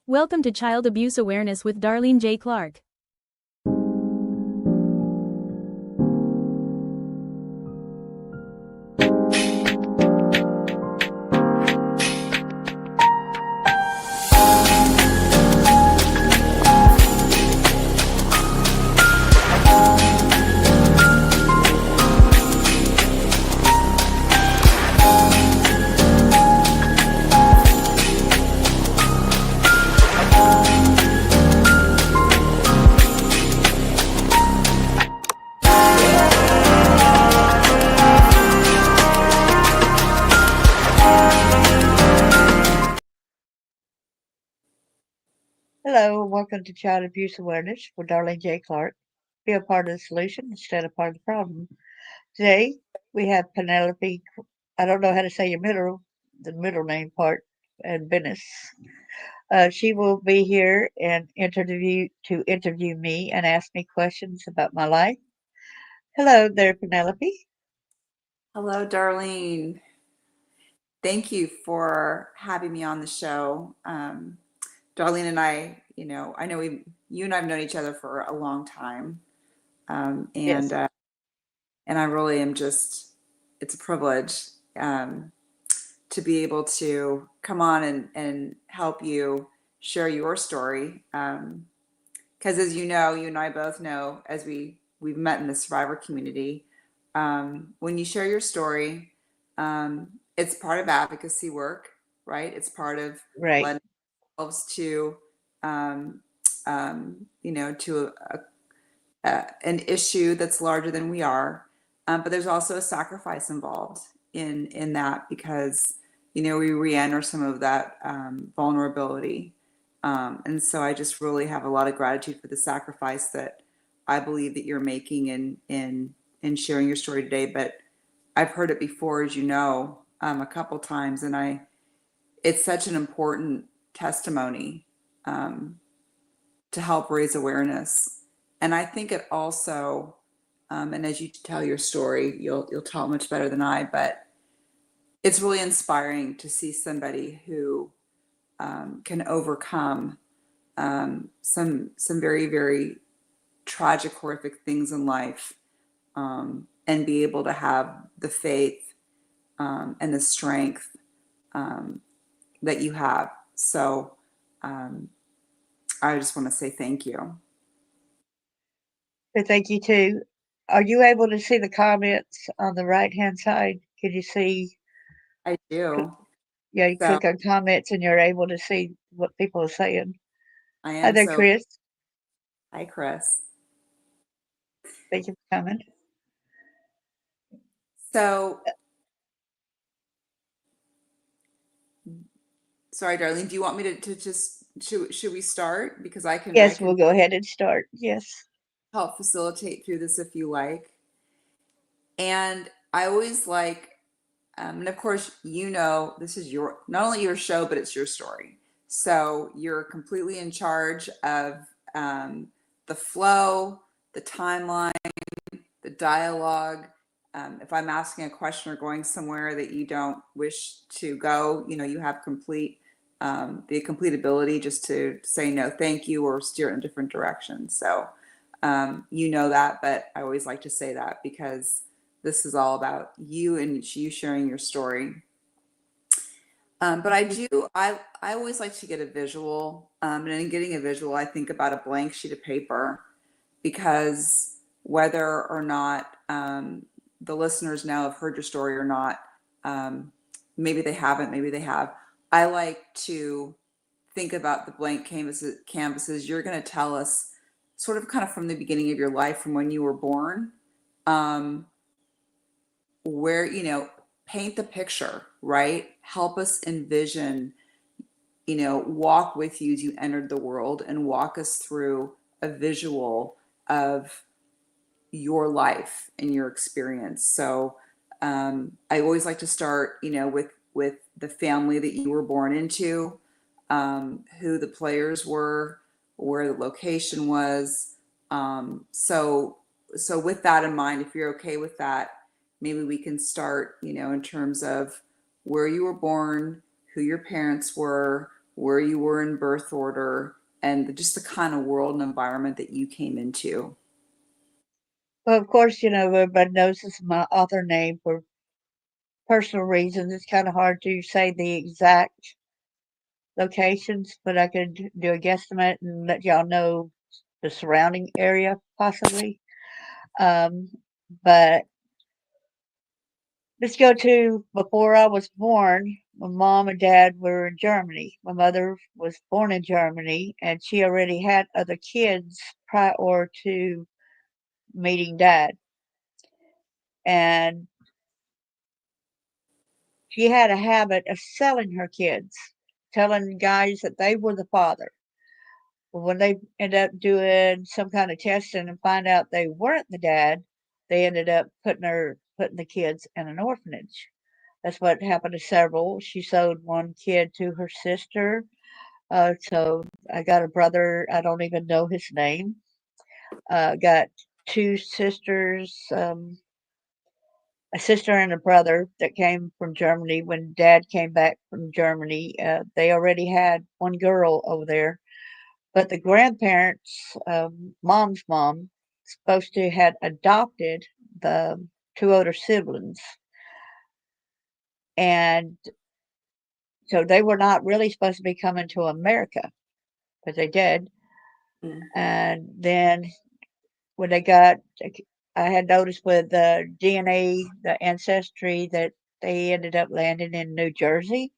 Welcome to Child Abuse Awareness with Darlene J. Clark. Hello, welcome to Child Abuse Awareness with Darlene J. Clark. Be a part of the solution instead of part of the problem. Today we have Penelope. I don't know how to say the middle name part, and Benis. She will be here and interview me and ask me questions about my life. Hello there, Penelope. Hello, Darlene. Thank you for having me on the show. Darlene and I, I know you and I have known each other for a long time, um, and Yes, uh, and I really am it's a privilege to be able to come on and help you share your story. Because as you and I both know, as we've met in the survivor community, when you share your story, it's part of advocacy work, right? It's part of right. letting ourselves to, um, to an issue that's larger than we are. But there's also a sacrifice involved in that because, we re-enter some of that vulnerability. And so I just really have a lot of gratitude for the sacrifice that I believe that you're making in sharing your story today. But I've heard it before, as you know, a couple times, and it's such an important testimony um, to help raise awareness. And I think it also, and as you tell your story, you'll tell it much better than I, but it's really inspiring to see somebody who can overcome some very, very tragic, horrific things in life, and be able to have the faith and the strength um, that you have. So um, I just want to say thank you. So thank you too. Are you able to see the comments on the right hand side? Can you see? I do. Yeah, you So click on comments and you're able to see what people are saying. I Hi am there, so. Chris. Hi, Chris. Thank you for coming. So, sorry, Darlene, do you want me to just, should we start? Because I Yes, can we'll go ahead and start. Yes. help facilitate through this if you like. And I always like, and of course, this is not only your show, but it's your story. So you're completely in charge of um, the flow, the timeline, the dialogue. If I'm asking a question or going somewhere that you don't wish to go, you have the complete ability just to say no, thank you, or steer in a different direction. So you know that, but I always like to say that because this is all about you and you sharing your story. But I always like to get a visual. And in getting a visual, I think about a blank sheet of paper because whether or not the listeners now have heard your story or not, um, maybe they haven't, maybe they have. I like to think about the blank canvases. You're going to tell us sort of kind of from the beginning of your life, from when you were born, um, where, paint the picture, right? Help us envision, walk with you as you entered the world and walk us through a visual of your life and your experience. So I always like to start, with the family that you were born into, who the players were, where the location was. So with that in mind, if you're okay with that, maybe we can start, in terms of where you were born, who your parents were, where you were in birth order, and just the kind of world and environment that you came into. Well, of course, everybody knows this is my author name for personal reasons. It's kind of hard to say the exact locations, but I could do a guesstimate and let y'all know the surrounding area possibly. Um, but let's go to before I was born. My mom and dad were in Germany. My mother was born in Germany, and she already had other kids prior to meeting dad. And she had a habit of selling her kids, telling guys that they were the father. Well, when they ended up doing some kind of testing and find out they weren't the dad, they ended up putting the kids in an orphanage. That's what happened to several. She sold one kid to her sister. So I got a brother. I don't even know his name. Got two sisters, a sister and a brother that came from Germany when dad came back from Germany. They already had one girl over there, but the grandparents, mom's mom, supposed to had adopted the two older siblings. And so they were not really supposed to be coming to America, but they did. Mm. And then when they got, I had noticed with the DNA, the ancestry, that they ended up landing in New Jersey.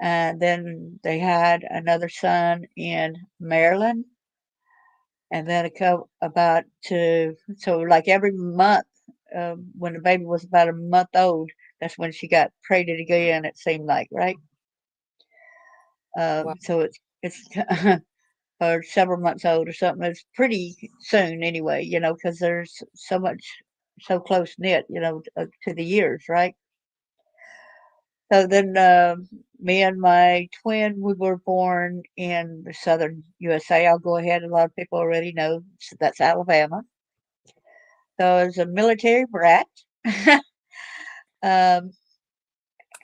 And then they had another son in Maryland. And then about to, so like every month, when the baby was about a month old, that's when she got pregnant again, it seemed like, right? Wow. So it's or several months old or something. It's pretty soon anyway, because there's so much, so close knit, to the years, right? So then me and my twin, we were born in the southern USA. I'll go ahead. A lot of people already know that's Alabama. So I was a military brat. um,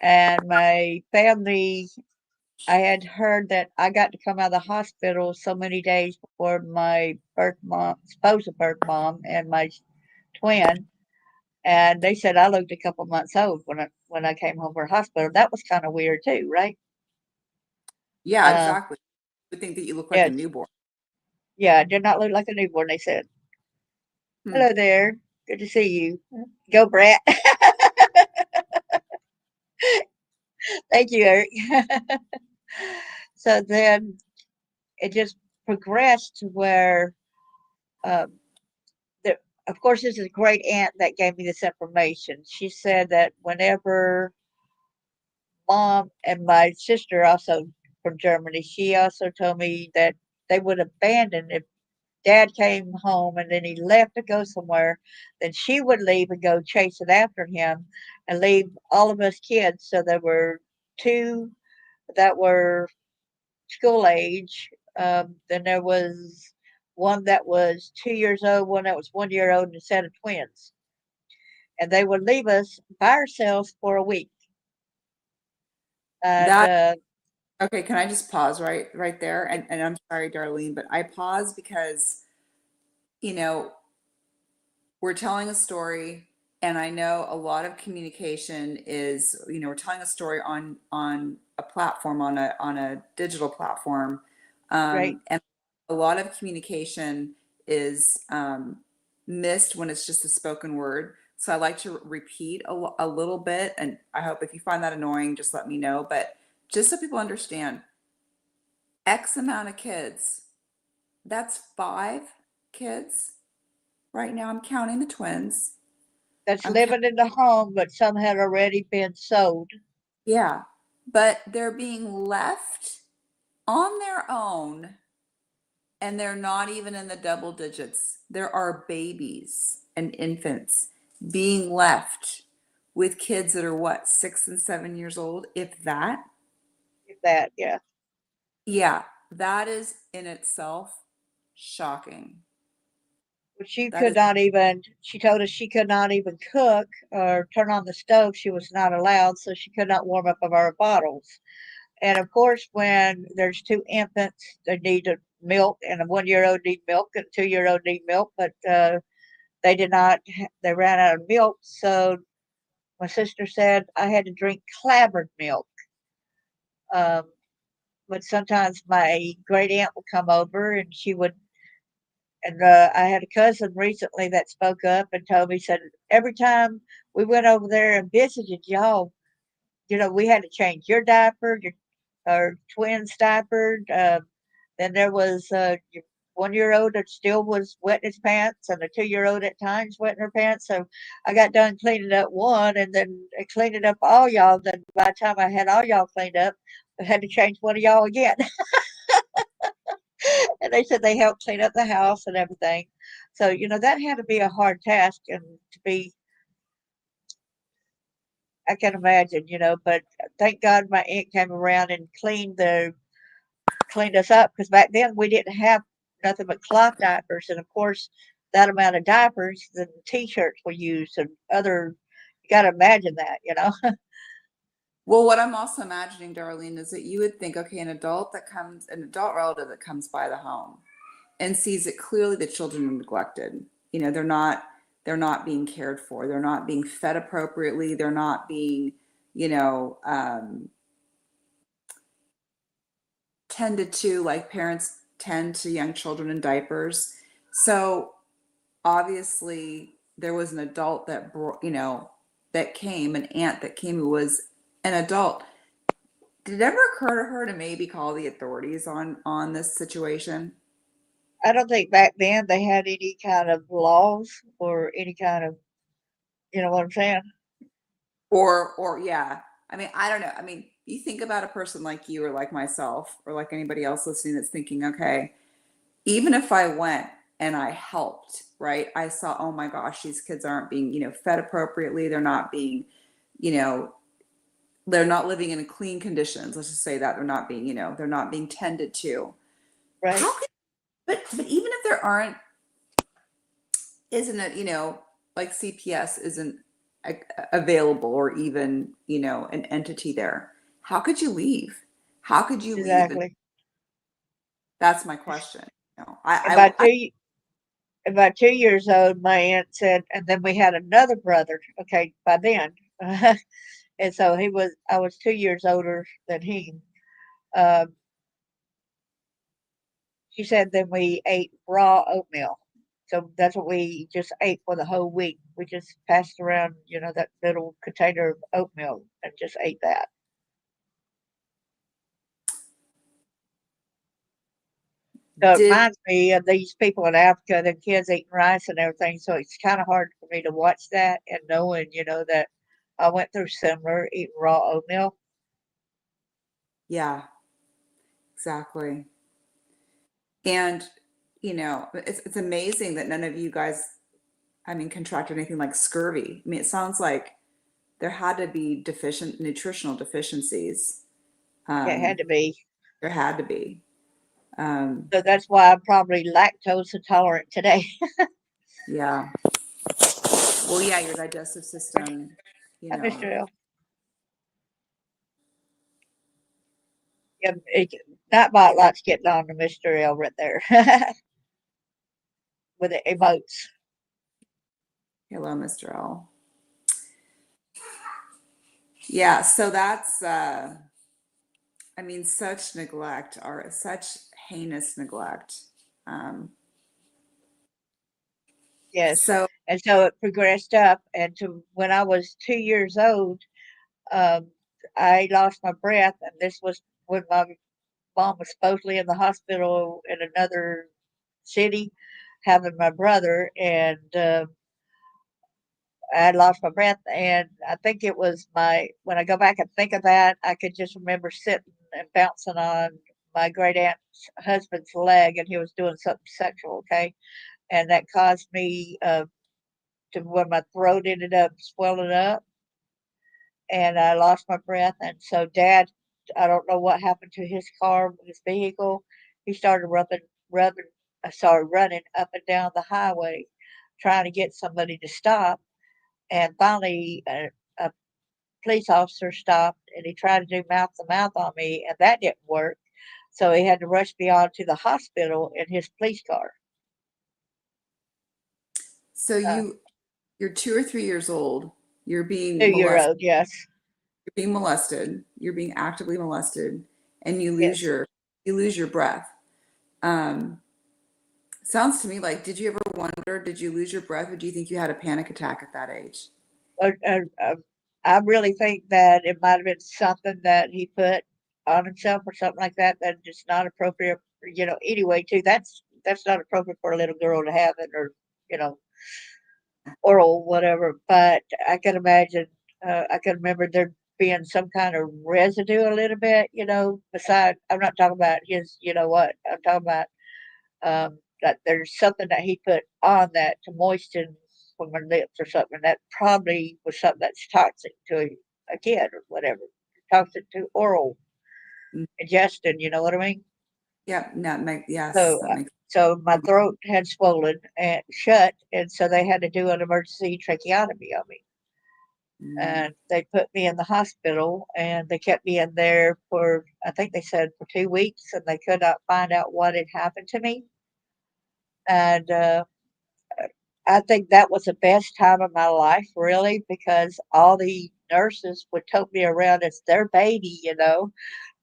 and my family, I had heard that I got to come out of the hospital so many days before my supposed birth mom, and my twin, and they said I looked a couple months old when I came home from hospital. That was kind of weird too, right? Yeah, Um, exactly. I would think that you look like a yes, newborn. yeah, I did not look like a newborn. They said, Hmm. "Hello there, good to see you. Go, Brat." Thank you, Eric. So then it just progressed to where, um, the, of course, this is a great aunt that gave me this information. She said that whenever mom and my sister, also from Germany, she also told me that they would abandon if dad came home and then he left to go somewhere, then she would leave and go chasing after him and leave all of us kids. So there were two that were school age. Then there was one that was 2 years old, one that was 1 year old, and a set of twins. And they would leave us by ourselves for a week. And That okay, can I just pause right there? And I'm sorry, Darlene, but I pause because, you know, we're telling a story, and I know a lot of communication is, we're telling a story on a platform, on a digital platform, right, and a lot of communication is missed when it's just a spoken word. So I like to repeat a little bit, and I hope if you find that annoying, just let me know. But just so people understand, X amount of kids, that's 5 kids. Right now, I'm counting the twins. that's I'm counting, living in the home, but some had already been sold. yeah, but they're being left on their own, and they're not even in the double digits. There are babies and infants being left with kids that are what, 6 and 7 years old, if that. That, yeah. Yeah, that is in itself shocking. But she That could is, not even, she told us she could not even cook or turn on the stove. She was not allowed, so she could not warm up of our bottles. And of course, when there's two infants, they need milk, and a 1 year old need milk, and a 2 year old need milk, but they did not, they ran out of milk. So my sister said I had to drink clabbered milk. Um, but sometimes my great aunt would come over and she would, and I had a cousin recently that spoke up and told me, said, every time we went over there and visited y'all, we had to change your diaper, your our twins diapered. Then there was your 1 year old that still was wetting his pants, and a 2 year old at times wetting her pants. So I got done cleaning up one, and then cleaning up all y'all. Then by the time I had all y'all cleaned up, I had to change one of y'all again. And they said they helped clean up the house and everything. So that had to be a hard task, and to be, I can imagine, but thank God my aunt came around and cleaned us up, because back then we didn't have nothing but cloth diapers, and of course that amount of diapers, the t-shirts were used and other. You got to imagine that. Well, what I'm also imagining, Darlene, is that you would think, okay, an adult relative that comes by the home and sees that clearly the children are neglected. They're not being cared for. They're not being fed appropriately. They're not being, you know, tended to like parents tend to young children in diapers. So obviously there was an adult that brought, that came, an aunt that came who was an adult. Did it ever occur to her to maybe call the authorities on this situation? I don't think back then they had any kind of laws or any kind of, you know what I'm saying. Or yeah. I mean, I don't know. I mean, you think about a person like you or like myself or like anybody else listening that's thinking, okay, even if I went and I helped, right? I saw, oh my gosh, these kids aren't being, fed appropriately. They're not being, you know, they're not living in clean conditions. Let's just say that they're not being, they're not being tended to. Right. How could, but even if there aren't, isn't it, like CPS isn't available or even, an entity there. How could you leave? How could you leave? And Exactly. that's my question. And by I 2 years old, my aunt said, and then we had another brother. Okay, by then, and so I was 2 years older than he. Um, she said then we ate raw oatmeal. So that's what we just ate for the whole week. We just passed around, that little container of oatmeal and just ate that. So it did, reminds me of these people in Africa, the kids eating rice and everything. So it's kind of hard for me to watch that and knowing, that I went through similar eating raw oatmeal. yeah, exactly. And, it's amazing that none of you guys, I mean, contracted anything like scurvy. I mean, it sounds like there had to be nutritional deficiencies. Yeah, it had Um, to be. there had to be. Um, So that's why I'm probably lactose intolerant today. yeah. Well, yeah, your digestive system, you I missed know, it. Yeah, that bot likes getting on the Mr. L right there with the emotes. hello, Mr. L. Yeah, so that's I mean, such neglect or such heinous neglect. Um, Yes. so And so it progressed up. And to when I was 2 years old, um, I lost my breath. And this was when my mom was supposedly in the hospital in another city having my brother. And I lost my breath. And I think it was when I go back and think of that, I could just remember sitting and bouncing on my great aunt's husband's leg, and he was doing something sexual. Okay. And that caused me to where my throat ended up swelling up, and I lost my breath. And so, Dad, I don't know what happened to his car, his vehicle. He started running up and down the highway, trying to get somebody to stop. And finally, a police officer stopped and he tried to do mouth to mouth on me, and that didn't work. So he had to rush me on to the hospital in his police car. So Uh, you're 2 or 3 years old. You're being 2 year molested. old, yes, You're being molested. You're being actively molested, and yes. you lose your breath. Um, Sounds to me like, did you ever wonder, did you lose your breath, or do you think you had a panic attack at that age? Uh, uh, uh, I really think that it might have been something that he put on himself or something like that that is not appropriate. Anyway, too. That's not appropriate for a little girl to have it, or you know, oral whatever. But I can imagine. I can remember there being some kind of residue a little bit. Beside, I'm not talking about his. You know what? I'm talking about that there's something that he put on that to moisten from my lips or something. That probably was something that's toxic to a kid or whatever. Toxic to oral Mm, ingestion, you know what I mean? yeah, yes, So, that makes. so my throat had swollen and shut, and so they had to do an emergency tracheotomy on me. Mm, And they put me in the hospital, and they kept me in there for, I think they said for 2 weeks, and they could not find out what had happened to me. And I think that was the best time of my life, really, because all the nurses would tote me around as their baby.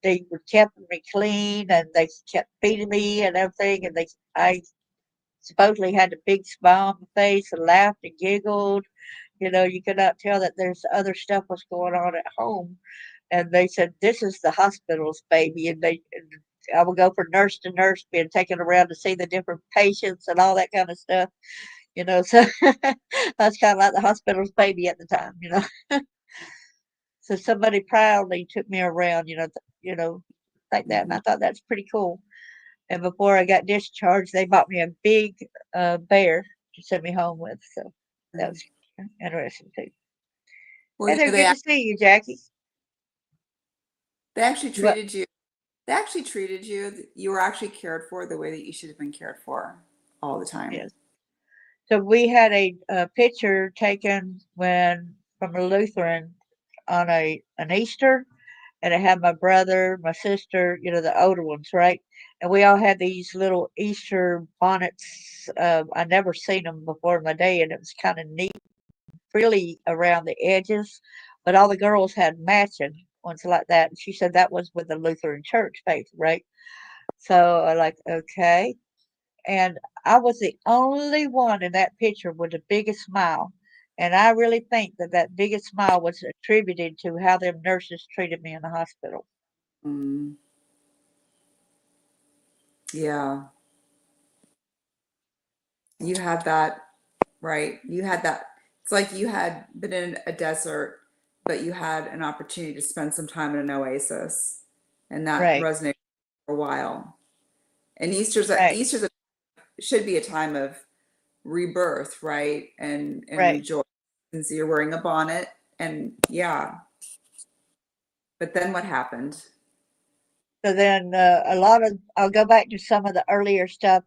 They were keeping me clean and they kept feeding me and everything. And I supposedly had a big smile on my face and laughed and giggled. You could not tell that there's other stuff was going on at home. And they said, "This is the hospital's baby." And I would go from nurse to nurse, being taken around to see the different patients and all that kind of stuff. So that's kind of like the hospital's baby at the time. So somebody proudly took me around, like that, and mhm. I thought that's pretty cool. And before I got discharged, they bought me a big bear to send me home with, so that was interesting too. Well, And it was good to see you, Jackie. they actually But treated you. They actually treated you. You were actually cared for the way that you should have been cared for all the time. yes, so we had a picture taken when from a Lutheran on an Easter, and it had my brother, my sister, the older ones, right? And we all had these little Easter bonnets. I never seen them before in my day, and it was kind of neat, frilly around the edges. But all the girls had matching ones like that. And she said that was with the Lutheran Church faith, right? So I like, okay. And I was the only one in that picture with the biggest smile. And I really think that that biggest smile was attributed to how them nurses treated me in the hospital. Mm, yeah, you had that, right? You had that. It's like you had been in a desert, but you had an opportunity to spend some time in an oasis, and that Right, resonated for a while. And right, Easter's should be a time of rebirth, right? And right. rejoice. And so you're wearing a bonnet, and yeah. But then what happened? So then I'll go back to some of the earlier stuff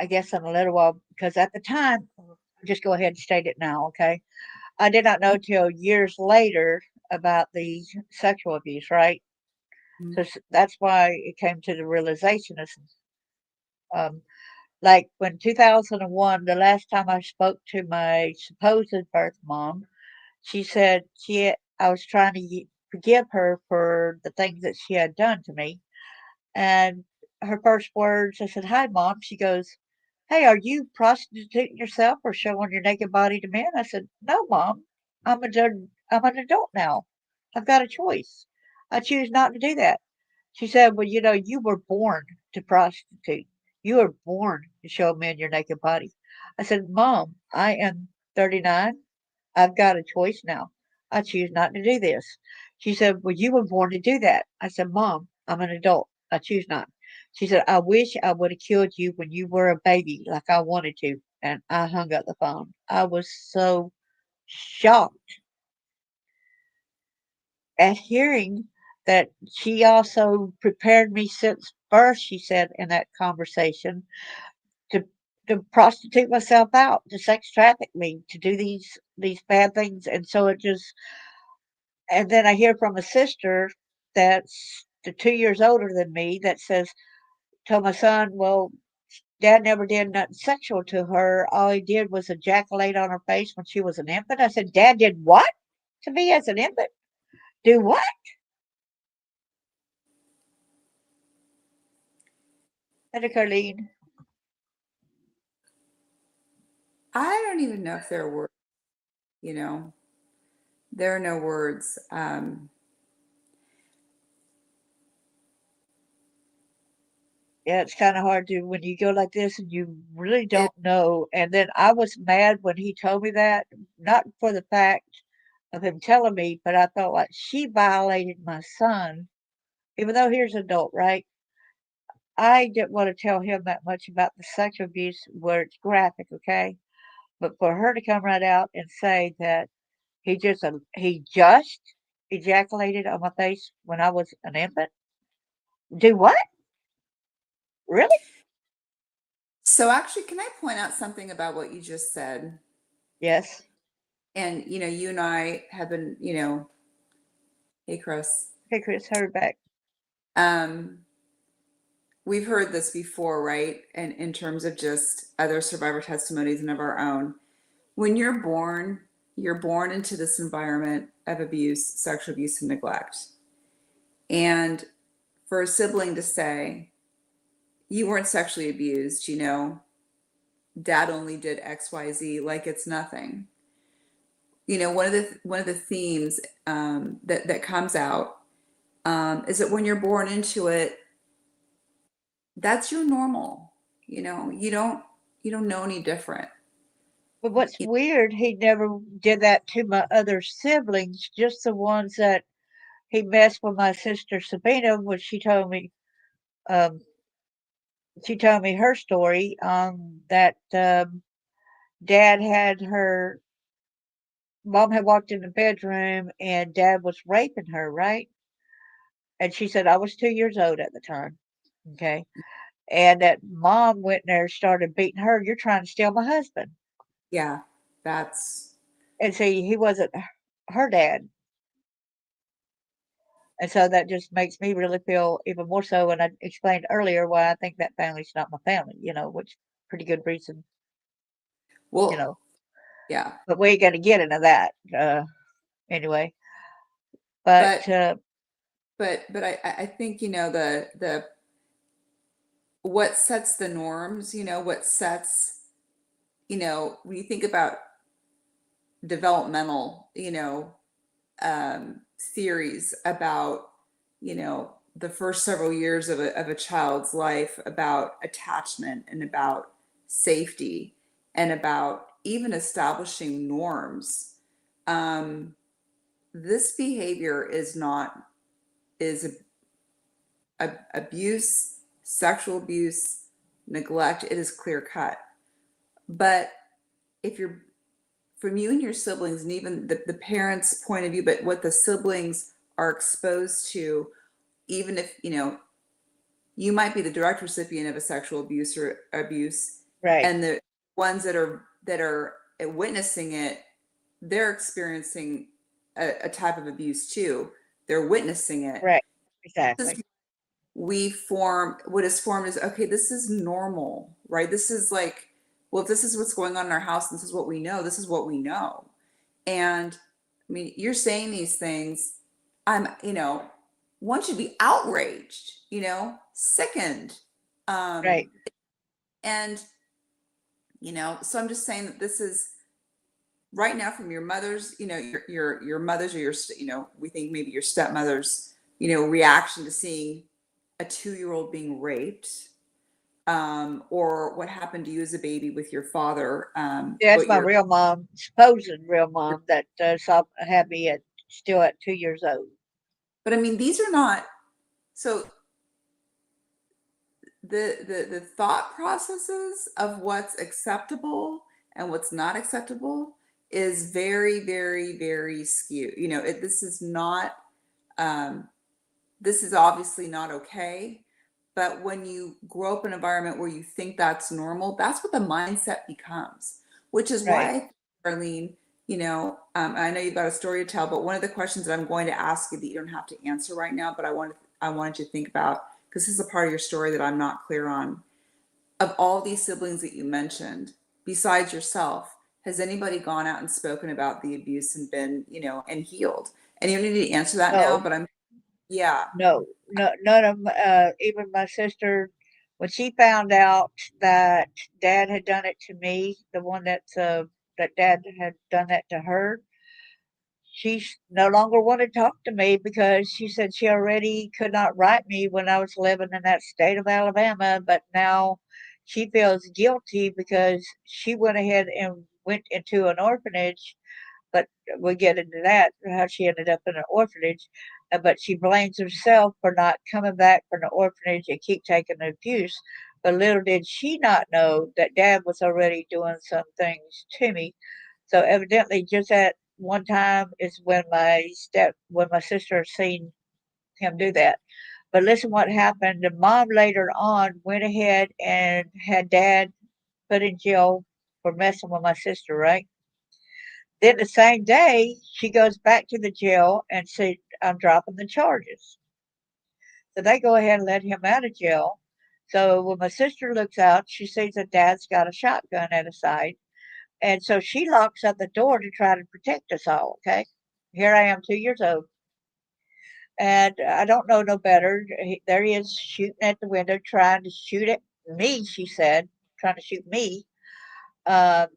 I guess in a little while, because at the time, just go ahead and state it now, okay? I did not know till years later about the sexual abuse, right? So that's why it came to the realization is, um, like when 2001, the last time I spoke to my supposed birth mom, she said I was trying to forgive her for the things that she had done to me. And her first words, I said, "Hi, Mom." She goes, "Hey, are you prostituting yourself or showing your naked body to men?" I said, "No, Mom. I'm an adult now. I've got a choice. I choose not to do that." She said, "Well, you were born to prostitute. You were born to show men your naked body." I said, "Mom, I am 39. I've got a choice now. I choose not to do this." She said, "Well, you were born to do that." I said, "Mom, I'm an adult. I choose not." She said, "I wish I would have killed you when you were a baby like I wanted to." And I hung up the phone. I was so shocked at hearing that she also prepared me since birth, she said in that conversation, to to prostitute myself out, to sex traffic me, to do these bad things, and so it just. And then I hear from a sister that's the 2 years older than me that says, "Tell my son, well, Dad never did nothing sexual to her. All he did was ejaculate on her face when she was an infant." I said, "Dad did what to me as an infant? Do what?" And Darlene. I don't even know if there are words, you know, there are no words. Yeah, it's kind of hard to when you go like this and you really It, don't know. And then I was mad when he told me that, not for the fact of him telling me, but I felt like she violated my son, even though he's an adult, right? I didn't want to tell him that much about the sexual abuse where it's graphic, okay? But for her to come right out and say that he just ejaculated on my face when I was an infant. Do what? Really? so actually, can I point out something about what you just said? Yes. And, you and I have been, hey, Chris, Okay, Chris, heard back. um, we've heard this before, right? And in terms of just other survivor testimonies and of our own. When you're born into this environment of abuse, sexual abuse, and neglect. And for a sibling to say, you weren't sexually abused, dad only did XYZ, like it's nothing. One of the themes that comes out is that when you're born into it, that's your normal. You don't know any different. But what's You- weird, he never did that to my other siblings, just the ones that he messed with my sister Sabina when um, she told me her story, that dad had her mom had walked in the bedroom and dad was raping her, right? And she said I was 2 years old at the time. Okay. And that mom went in there and started beating her. "You're trying to steal my husband." Yeah, that's And see, he wasn't her dad. And so that just makes me really feel even more so when I explained earlier why I think that family's not my family, which pretty good reason, you well, know. yeah. But we ain't gonna get into that anyway. But But but I think the what sets the norms, what sets, when you think about developmental, theories about, the first several years of a child's life, about attachment and about safety and about even establishing norms. Um, this behavior is abuse, sexual abuse, neglect. It is clear cut. But if you're from you and your siblings, and even the parents' point of view, but what the siblings are exposed to, even if you might be the direct recipient of a sexual abuse or abuse, right, and the ones that are witnessing it, they're experiencing a type of abuse too. They're witnessing it. right, This exactly. what is formed is, okay, this is normal, right? This is like, well, if this is what's going on in our house, this is what we know, this is what we know. And I mean, you're saying these things, one should be outraged, sickened. um Right. and so I'm just saying that this is right now, from your mother's, your mother's, or we think maybe your stepmother's, reaction to seeing a 2-year-old being raped, or what happened to you as a baby with your father, Yeah, that's but my your real mom, supposed real mom that had me still at 2 years old. but I mean, these are not, so the thought processes of what's acceptable and what's not acceptable is very, very, very skewed. This is not, this is obviously not okay. But when you grow up in an environment where you think that's normal, that's what the mindset becomes, which is Right. why, Darlene, I know you've got a story to tell, but one of the questions that I'm going to ask you that you don't have to answer right now, but I wanted you to think about, because this is a part of your story that I'm not clear on. Of all these siblings that you mentioned, besides yourself, has anybody gone out and spoken about the abuse and been, and healed? And you don't need to answer that now, No, but yeah. no, no, none of even my sister, when she found out that Dad had done it to me, the one that Dad had done that to her, she no longer wanted to talk to me because she said she already could not write me when I was living in that state of Alabama, but now she feels guilty because she went ahead and went into an orphanage, but we'll get into that, how she ended up in an orphanage. But she blames herself for not coming back from the orphanage and keep taking the abuse. But little did she not know that Dad was already doing some things to me. So evidently, just at one time is when my sister seen him do that. But listen, what happened? The mom later on went ahead and had Dad put in jail for messing with my sister, right? Then the same day, she goes back to the jail and said, I'm dropping the charges. So they go ahead and let him out of jail. So when my sister looks out, she sees that Dad's got a shotgun at his side. And so she locks up the door to try to protect us all, okay? Here I am, 2 years old. And I don't know no better. There he is shooting at the window, trying to shoot at me, she said, trying to shoot me. Um,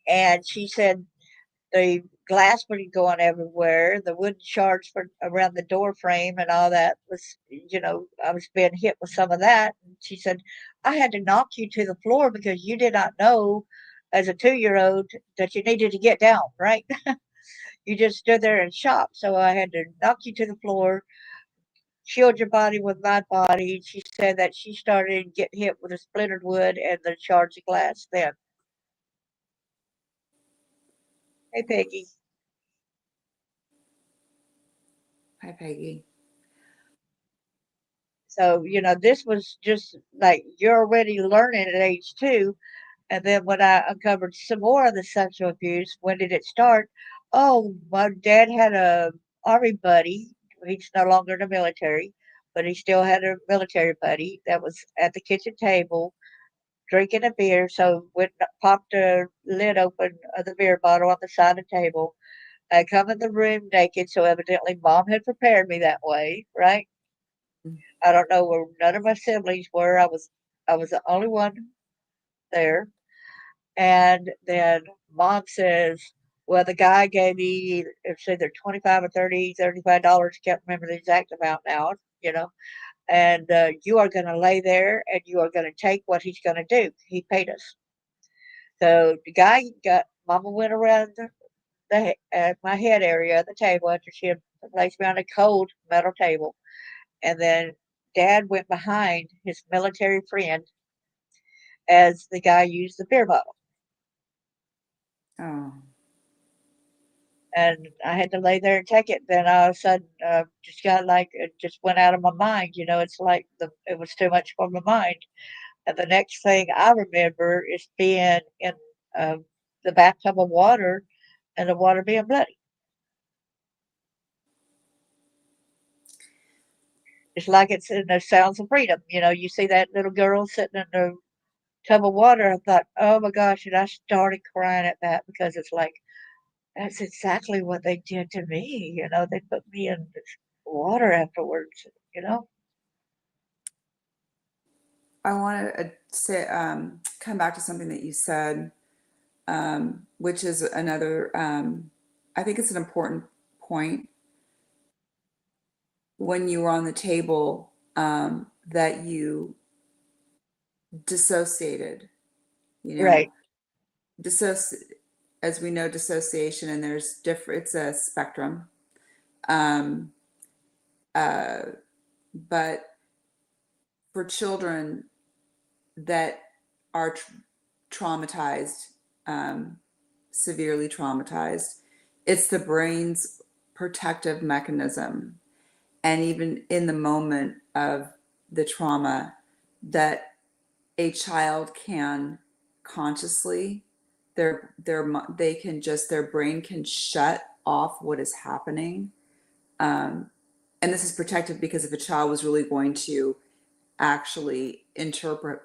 and she said the glass was going everywhere. The wooden shards for around the door frame and all that was, I was being hit with some of that. And she said, I had to knock you to the floor because you did not know as a 2 year old that you needed to get down, right? You just stood there and shocked. So I had to knock you to the floor, shield your body with my body. She said that she started getting hit with the splintered wood and the shards of glass then. Hey, Peggy. Hi, Peggy. So, this was just like you're already learning at age 2. And then when I uncovered some more of the sexual abuse, when did it start? Oh, my dad had a army buddy. He's no longer in the military, but he still had a military buddy that was at the kitchen table drinking a beer. So went popped the lid open of the beer bottle on the side of the table. I come in the room naked, so evidently mom had prepared me that way, right? I don't know where none of my siblings were. I was the only one there. And then mom says, well, the guy gave me it's either 25 or $35. Can't remember the exact amount now, you know. And you are going to lay there and you are going to take what he's going to do. He paid us. So the guy got mama went around my head area of the table after she had placed me on a cold metal table, and then dad went behind his military friend as the guy used the beer bottle. Oh, And I had to lay there and take it. Then all of a sudden, just got like it just went out of my mind. It's like it was too much for my mind. And the next thing I remember is being in uh, the bathtub of water and the water being bloody. It's like it's in the Sounds of Freedom. You see that little girl sitting in the tub of water. I thought, oh my gosh, and I started crying at that because it's like that's exactly what they did to me. They put me in this water afterwards. You know. I want to say, come back to something that you said, which is another, I think it's an important point when you were on the table, that you dissociated, you know, Right. dissoci as we know, dissociation, and there's different, it's a spectrum. Um, uh, but for children that are traumatized, um, severely traumatized, it's the brain's protective mechanism. And even in the moment of the trauma, that a child can consciously, they can just, their brain can shut off what is happening. And this is protected because if a child was really going to actually interpret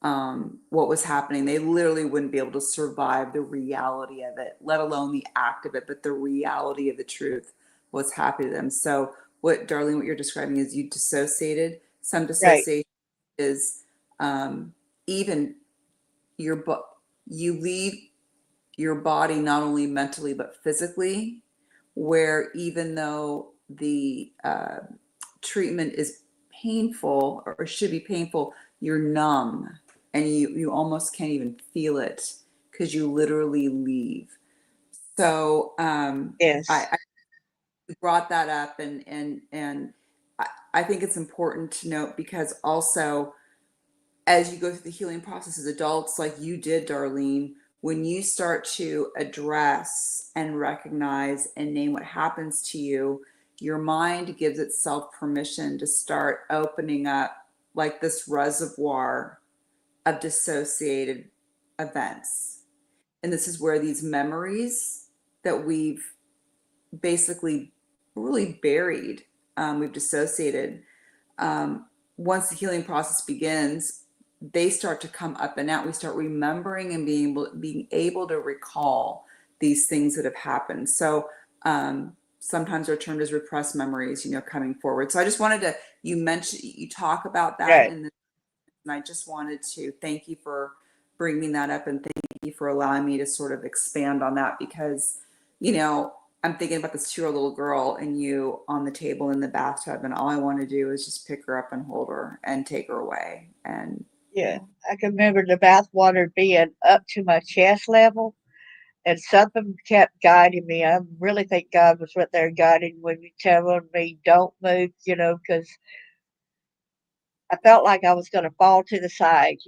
what was happening, they literally wouldn't be able to survive the reality of it, let alone the act of it, but the reality of the truth, what's happening to them. So what, Darlene, what you're describing is you dissociated. Some Right. dissociation is even you leave your body not only mentally but physically, where even though the treatment is painful or should be painful, you're numb and you almost can't even feel it because you literally leave. So Yes. I brought that up, and I think it's important to note, because also as you go through the healing process as adults, like you did, Darlene, when you start to address and recognize and name what happens to you, your mind gives itself permission to start opening up like this reservoir of dissociated events. And this is where these memories that we've basically really buried, we've dissociated, once the healing process begins, they start to come up and out. We start remembering and being able to recall these things that have happened. So sometimes they're termed as repressed memories, coming forward. So I just wanted to, you talk about that Right. in the, and I just wanted to thank you for bringing that up, and thank you for allowing me to sort of expand on that, because, I'm thinking about this 2-year-old little girl and you on the table in the bathtub, and all I want to do is just pick her up and hold her and take her away. And Yeah. I can remember the bath water being up to my chest level, and something kept guiding me. I really think God was right there guiding when you telling me don't move, because I felt like I was going to fall to the side,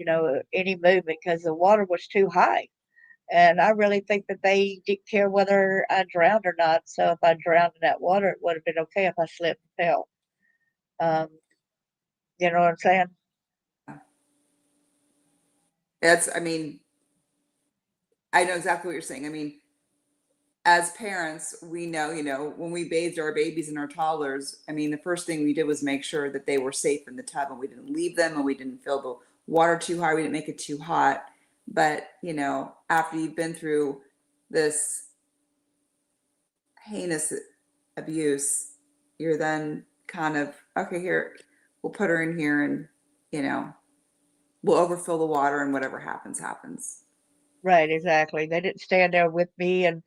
any movement because the water was too high. And I really think that they didn't care whether I drowned or not. So if I drowned in that water, it would have been okay if I slipped and fell. Um, you know what I'm saying? I mean, I know exactly what you're saying. I mean, as parents, we know, when we bathed our babies and our toddlers, I mean, the first thing we did was make sure that they were safe in the tub, and we didn't leave them, and we didn't fill the water too high. We didn't make it too hot. But, after you've been through this heinous abuse, you're then kind of, okay, here, we'll put her in here, and, you know, we'll overfill the water, and whatever happens, happens. Right, exactly. They didn't stand there with me, and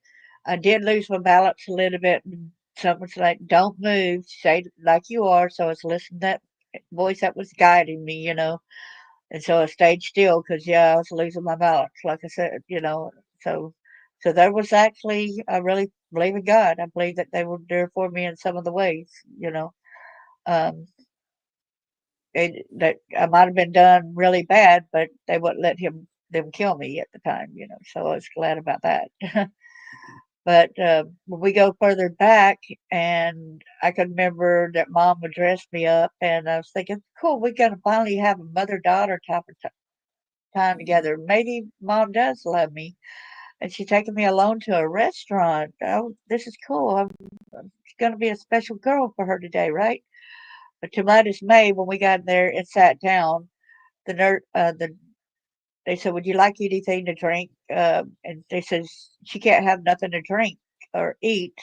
I did lose my balance a little bit. And someone's like, "Don't move, stay like you are." So I was listening to that voice that was guiding me. And so I stayed still because, yeah, I was losing my balance, like I said. So, so there was actually, I really believe in God. I believe that they were there for me in some of the ways. Um, that I might have been done really bad, but they wouldn't let them kill me at the time. So I was glad about that. But when we go further back, and I can remember that Mom would dress me up, and I was thinking, cool, we're gonna finally have a mother-daughter type of time together. Maybe Mom does love me, and she's taking me alone to a restaurant. Oh, this is cool. I'm gonna be a special girl for her today, right? But to my dismay, when we got in there and sat down, they said, "Would you like anything to drink?" And they said she can't have nothing to drink or eat.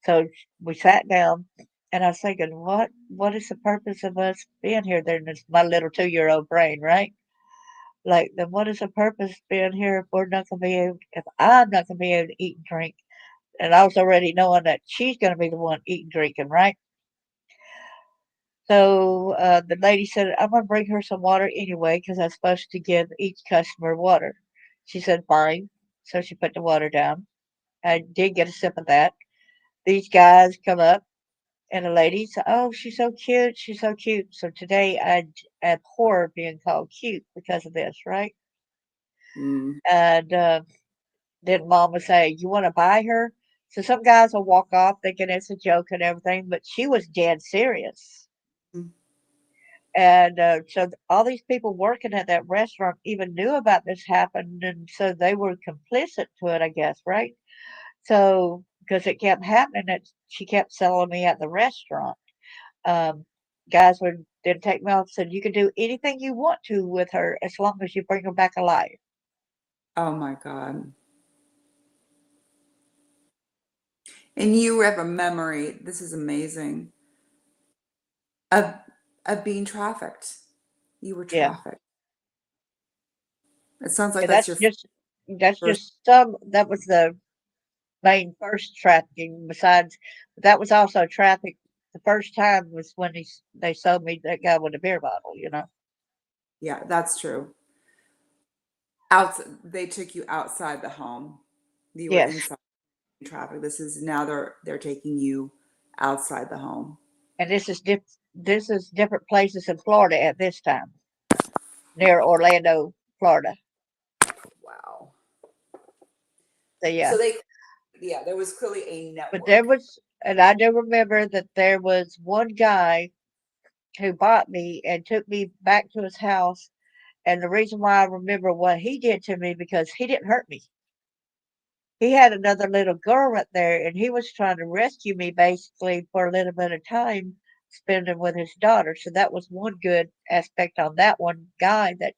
So we sat down, and I was thinking, what is the purpose of us being here? Then it's my little 2-year-old brain, right? Like, then what is the purpose being here if if I'm not gonna be able to eat and drink? And I was already knowing that she's gonna be the one eating, drinking, right? So the lady said, "I'm gonna bring her some water anyway, because I'm supposed to give each customer water." She said, "Fine." So she put the water down. I did get a sip of that. These guys come up, and the lady said, "Oh, she's so cute. She's so cute." So today I abhor being called cute because of this, right? Mm. And then Mom would say, "You want to buy her?" So some guys will walk off thinking it's a joke and everything, but she was dead serious. Mm. And so all these people working at that restaurant even knew about this happened, and so they were complicit to it, I guess, right? So because it kept happening, that she kept selling me at the restaurant. Um, Guys would then take me off and said, "You can do anything you want to with her as long as you bring her back alive." Oh my God. And you have a memory, this is amazing, of being trafficked. You were Yeah, trafficked. It sounds like and that's your that's first. just some. That was the main first trafficking. Besides, that was also traffic. The first time was when they sold me that guy with a beer bottle. You know. Yeah, that's true. Out, they took you outside the home. You were Yes, inside traffic. This is now they're taking you outside the home. and this is different places in Florida at this time, near Orlando, Florida. Wow. So yeah, So they, yeah, there was clearly a but there network. was, and I do remember that there was one guy who bought me and took me back to his house. And the reason why I remember what he did to me because he didn't hurt me. He had another little girl right there, and he was trying to rescue me basically for a little bit of time spending with his daughter. So that was one good aspect on that one guy that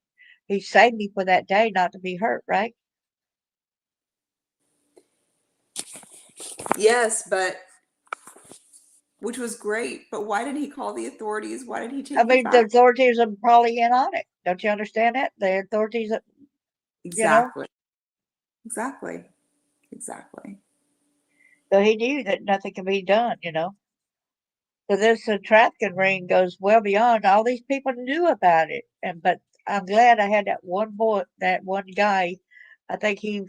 he saved me for that day not to be hurt, right? Yes, but which was great. But why did he call the authorities? Why did he I take you mean, the back? authorities are probably in on it. Don't you understand that? The authorities, you know, Exactly. Exactly. Exactly. so he knew that nothing can be done, you know. So this trafficking ring goes well beyond all these people knew about it. And but I'm glad I had that one boy, that one guy. I think he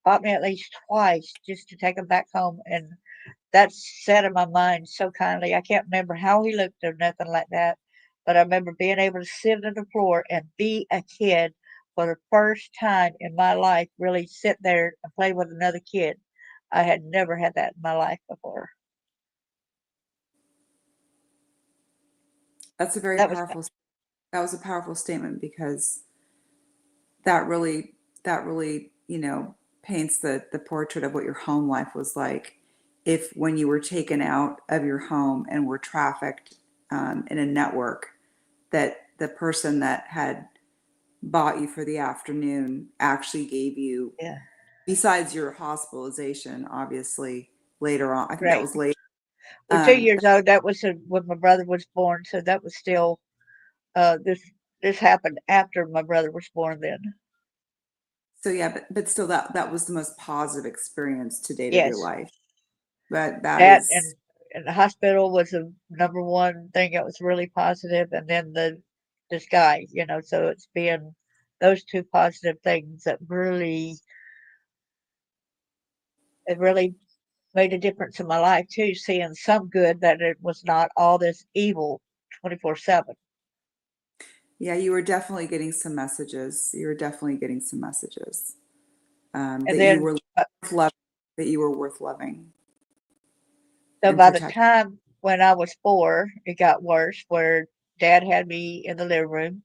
bought me at least twice just to take him back home, and that set in my mind so kindly. I can't remember how he looked or nothing like that, but I remember being able to sit on the floor and be a kid for the first time in my life. Really sit there and play with another kid. I had never had that in my life before. That's a very That was powerful, that was a powerful statement because that really, that really, paints the portrait of what your home life was like. If when you were taken out of your home and were trafficked in a network, that the person that had bought you for the afternoon actually gave you, yeah, besides your hospitalization, obviously later on. I think that right. was later. Well, 2 Um, years old, that was when my brother was born, so that was still, this happened after my brother was born then. so yeah, but still, that was the most positive experience to date of your Yes, life. But that that is, and the hospital was the number one thing that was really positive, and then this guy, you know, so it's been those 2 positive things that really it really made a difference in my life too, seeing some good that it was not all this evil 24/7. yeah, you were definitely getting some messages. You were definitely getting some messages And that you then, were worth loving, that you were worth loving so and by the protecting. time when I was 4, it got worse where dad had me in the living room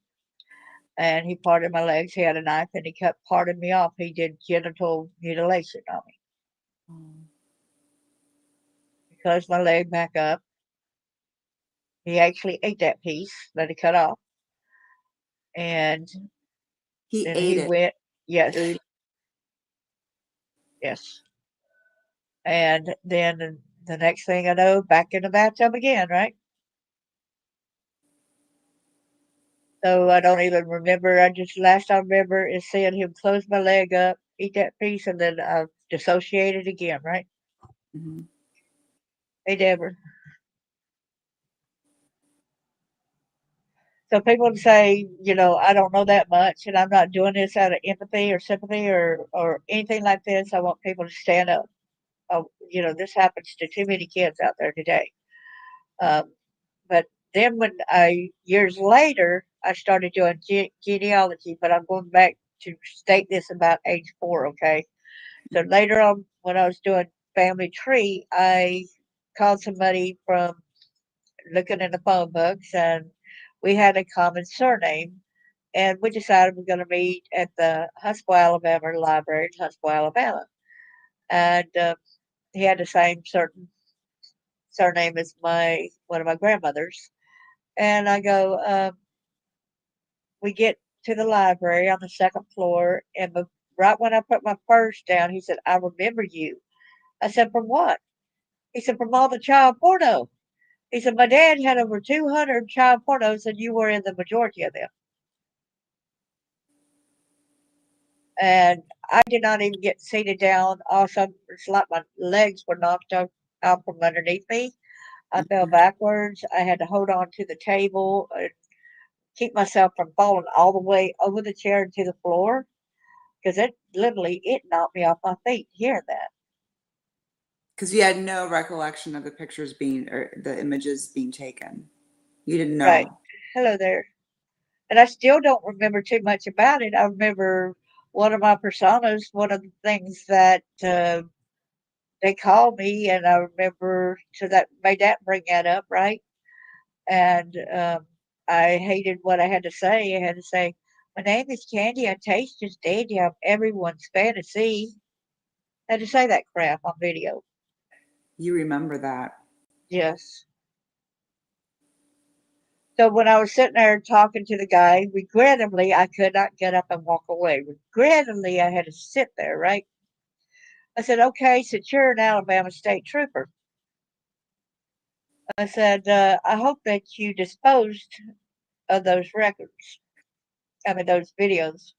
and he parted my legs. He had a knife and he kept parting me off. He did genital mutilation on me. He closed my leg back up. He actually ate that piece that he cut off. And He then ate he it. went, He ate yes, it. yes. And then the next thing I know, back in the bathtub again, right? So I don't even remember. I just last I remember is seeing him close my leg up, eat that piece, and then I dissociated again, right? Mhm. Hey, Deborah. So people say, you know, I don't know that much, and I'm not doing this out of empathy or sympathy or anything like this. I want people to stand up. You know, this happens to too many kids out there today. Um, but then when I years later I started doing genealogy, but I'm going back to state this about age 4. Okay, so later on when I was doing family tree, I called somebody from looking in the phone books, and we had a common surname. And we decided we're going to meet at the Huntsville, Alabama library in Huntsville, Alabama. And he had the same certain surname as my one of my grandmothers. And I go, we get to the library on the second floor, and right when I put my purse down, he said, "I remember you." I said, "From what?" He said, "From all the child porno." He said, "My dad had over 200 child pornos, and you were in the majority of them." And I did not even get seated down. Also, it's like my legs were knocked out from underneath me. I fell Mhm. backwards. I had to hold on to the table and keep myself from falling all the way over the chair into the floor because it knocked me off my feet hearing that. Because you had no recollection of the pictures being or the images being taken. You didn't Right. know. Hello there. And I still don't remember too much about it. I remember one of my personas, one of the things that they called me, and I remember so that made that bring that up, right? And I hated what I had to say. I had to say, "My name is Candy. I taste just dandy. I'm everyone's fantasy." I had to say that crap on video. You remember that. Yes. So when I was sitting there talking to the guy, regrettably, I could not get up and walk away. Regrettably, I had to sit there, right? I said, "Okay, since you're an Alabama state trooper," I said, "I hope that you disposed of those records. I mean, those videos."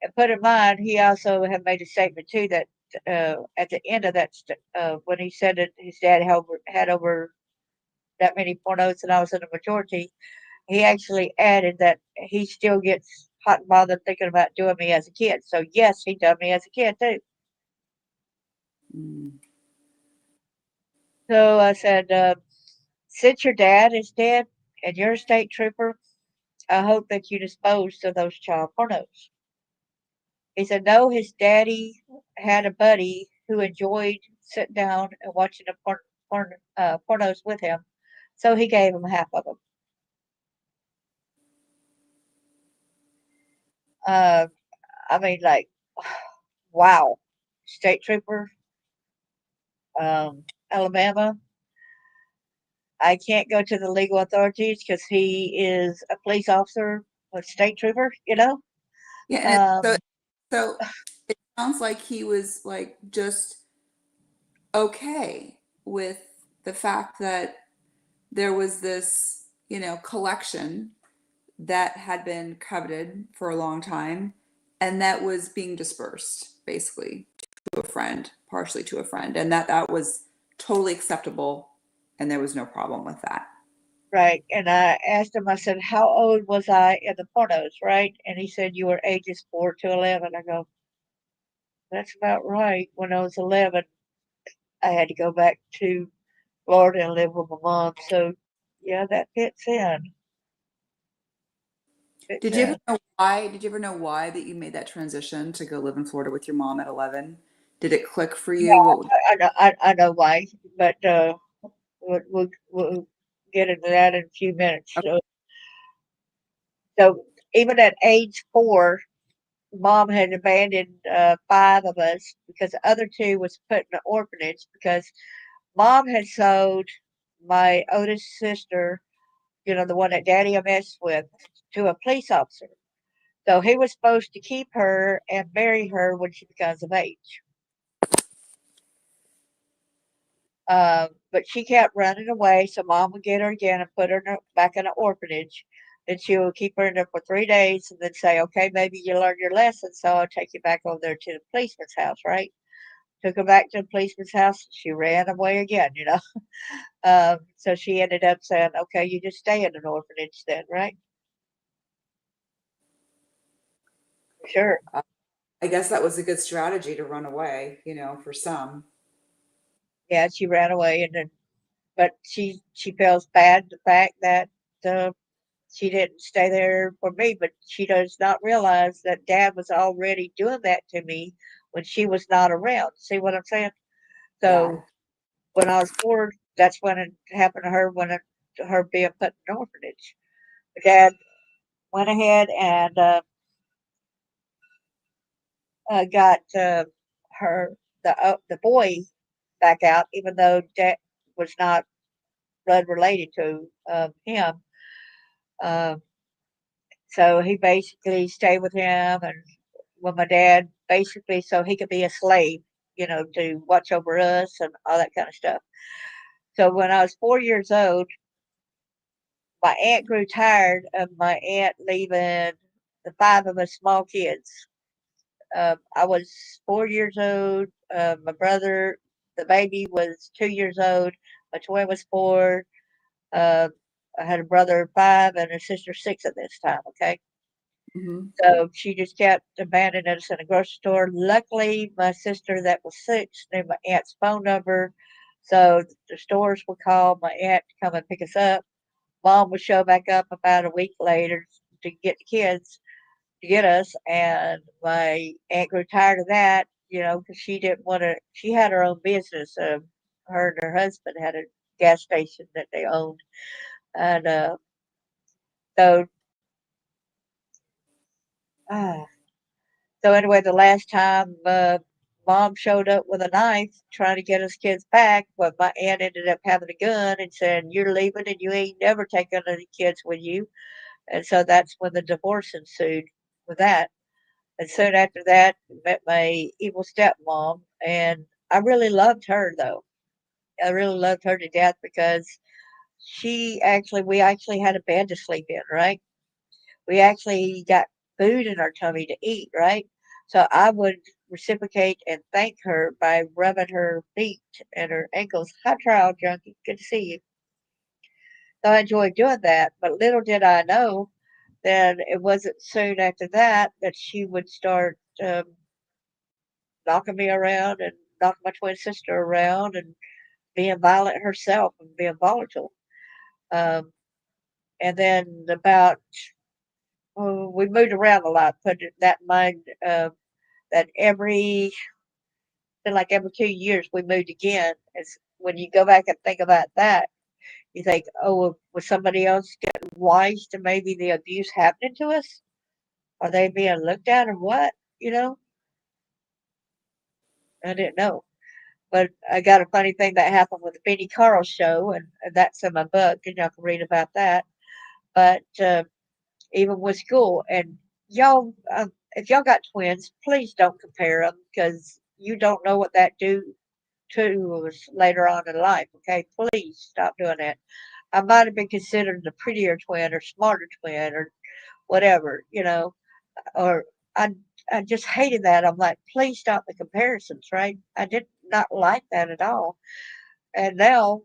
And put in mind, he also had made a statement too that at the end of that, when he said that his dad had over that many pornos and I was in the majority, he actually added that he still gets hot and bothered thinking about doing me as a kid. So yes, he done me as a kid too. Mm. So I said, since your dad is dead and you're a state trooper, I hope that you disposed of those child pornos. He said, no, his daddy had a buddy who enjoyed sitting down and watching the pornos with him. So he gave him half of them. Uh, I mean, like, wow. State trooper, Alabama. I can't go to the legal authorities because he is a police officer, a state trooper, you know? Yeah, and Um, so it sounds like he was like just okay with the fact that there was this, collection that had been coveted for a long time and that was being dispersed basically to a friend, partially to a friend, and that was totally acceptable and there was no problem with that. right. And I asked him, I said, how old was I in the pornos, right? And he said, you were ages 4 to 11. I go, that's about right. When I was 11, I had to go back to Florida and live with my mom. So, yeah, that fits in. Fits Did you ever in. know why? Did you ever know why that you made that transition to go live in Florida with your mom at 11? Did it click for Yeah, you? What? I know why, but we'll get into that in a few minutes. So even at age 4, mom had abandoned 5 of us because the other 2 was put in an orphanage because mom had sold my oldest sister, the one that daddy messed with, to a police officer. So he was supposed to keep her and marry her when she becomes of age. But she kept running away, so mom would get her again and put her back in an orphanage. Then she would keep her in there for 3 days and then say, okay, maybe you learned your lesson, so I'll take you back over there to the policeman's house, right? Took her back to the policeman's house. She ran away again. So she ended up saying, okay, you just stay in an orphanage then, right? Sure. I guess that was a good strategy to run away, for some. Yeah, she ran away and then, but she feels bad the fact that uh, she didn't stay there for me, but she does not realize that dad was already doing that to me when she was not around. See what I'm saying? Yeah. So when I was 4 that's when it happened to her her being put in an orphanage. Her dad went ahead and got the boy back out, even though dad was not blood related to him. Um, so he basically stayed with him and with my dad, basically so he could be a slave, to watch over us and all that kind of stuff. So when I was 4 years old, my aunt grew tired of my aunt leaving the five of us small kids. I was 4 years old. My brother, the baby, was 2 years old. My twin was four. Uh, I had a brother five and a sister six at this time. Okay, Mm-hmm. so she just kept abandoning us in a grocery store. Luckily, my sister that was six knew my aunt's phone number, so the stores would call my aunt to come and pick us up. Mom would show back up about a week later to get the kids to get us, and my aunt grew tired of that, because she didn't want to. She had her own business. Her and her husband had a gas station that they owned, and so ah, so anyway, the last time Mom showed up with a knife trying to get us kids back, but my aunt ended up having a gun and said, "You're leaving, and you ain't never taking any kids with you." And so that's when the divorce ensued with that. And soon after that, met my evil stepmom, and I really loved her though. I really loved her to death because we actually had a bed to sleep in, right? We actually got food in our tummy to eat, right? So I would reciprocate and thank her by rubbing her feet and her ankles. Hi, trial junkie. Good to see you. So I enjoyed doing that, but little did I know that it wasn't soon after that that she would start knocking me around and knocking my twin sister around and being violent herself and being volatile. Um, and then we moved around a lot, put that in mind, that like every 2 years we moved again. It's when you go back and think about that, you think, oh, was somebody else getting wise to maybe the abuse happening to us? Are they being looked at or what? I didn't know. But I got a funny thing that happened with the Benny Carl show, and that's in my book, and y'all can read about that. But even with school, and y'all, if y'all got twins, please don't compare them because you don't know what that do to us later on in life. Okay, please stop doing that. I might have been considered the prettier twin or smarter twin or whatever, or I I just hated that. I'm like, please stop the comparisons, right? I did not like that at all. And now,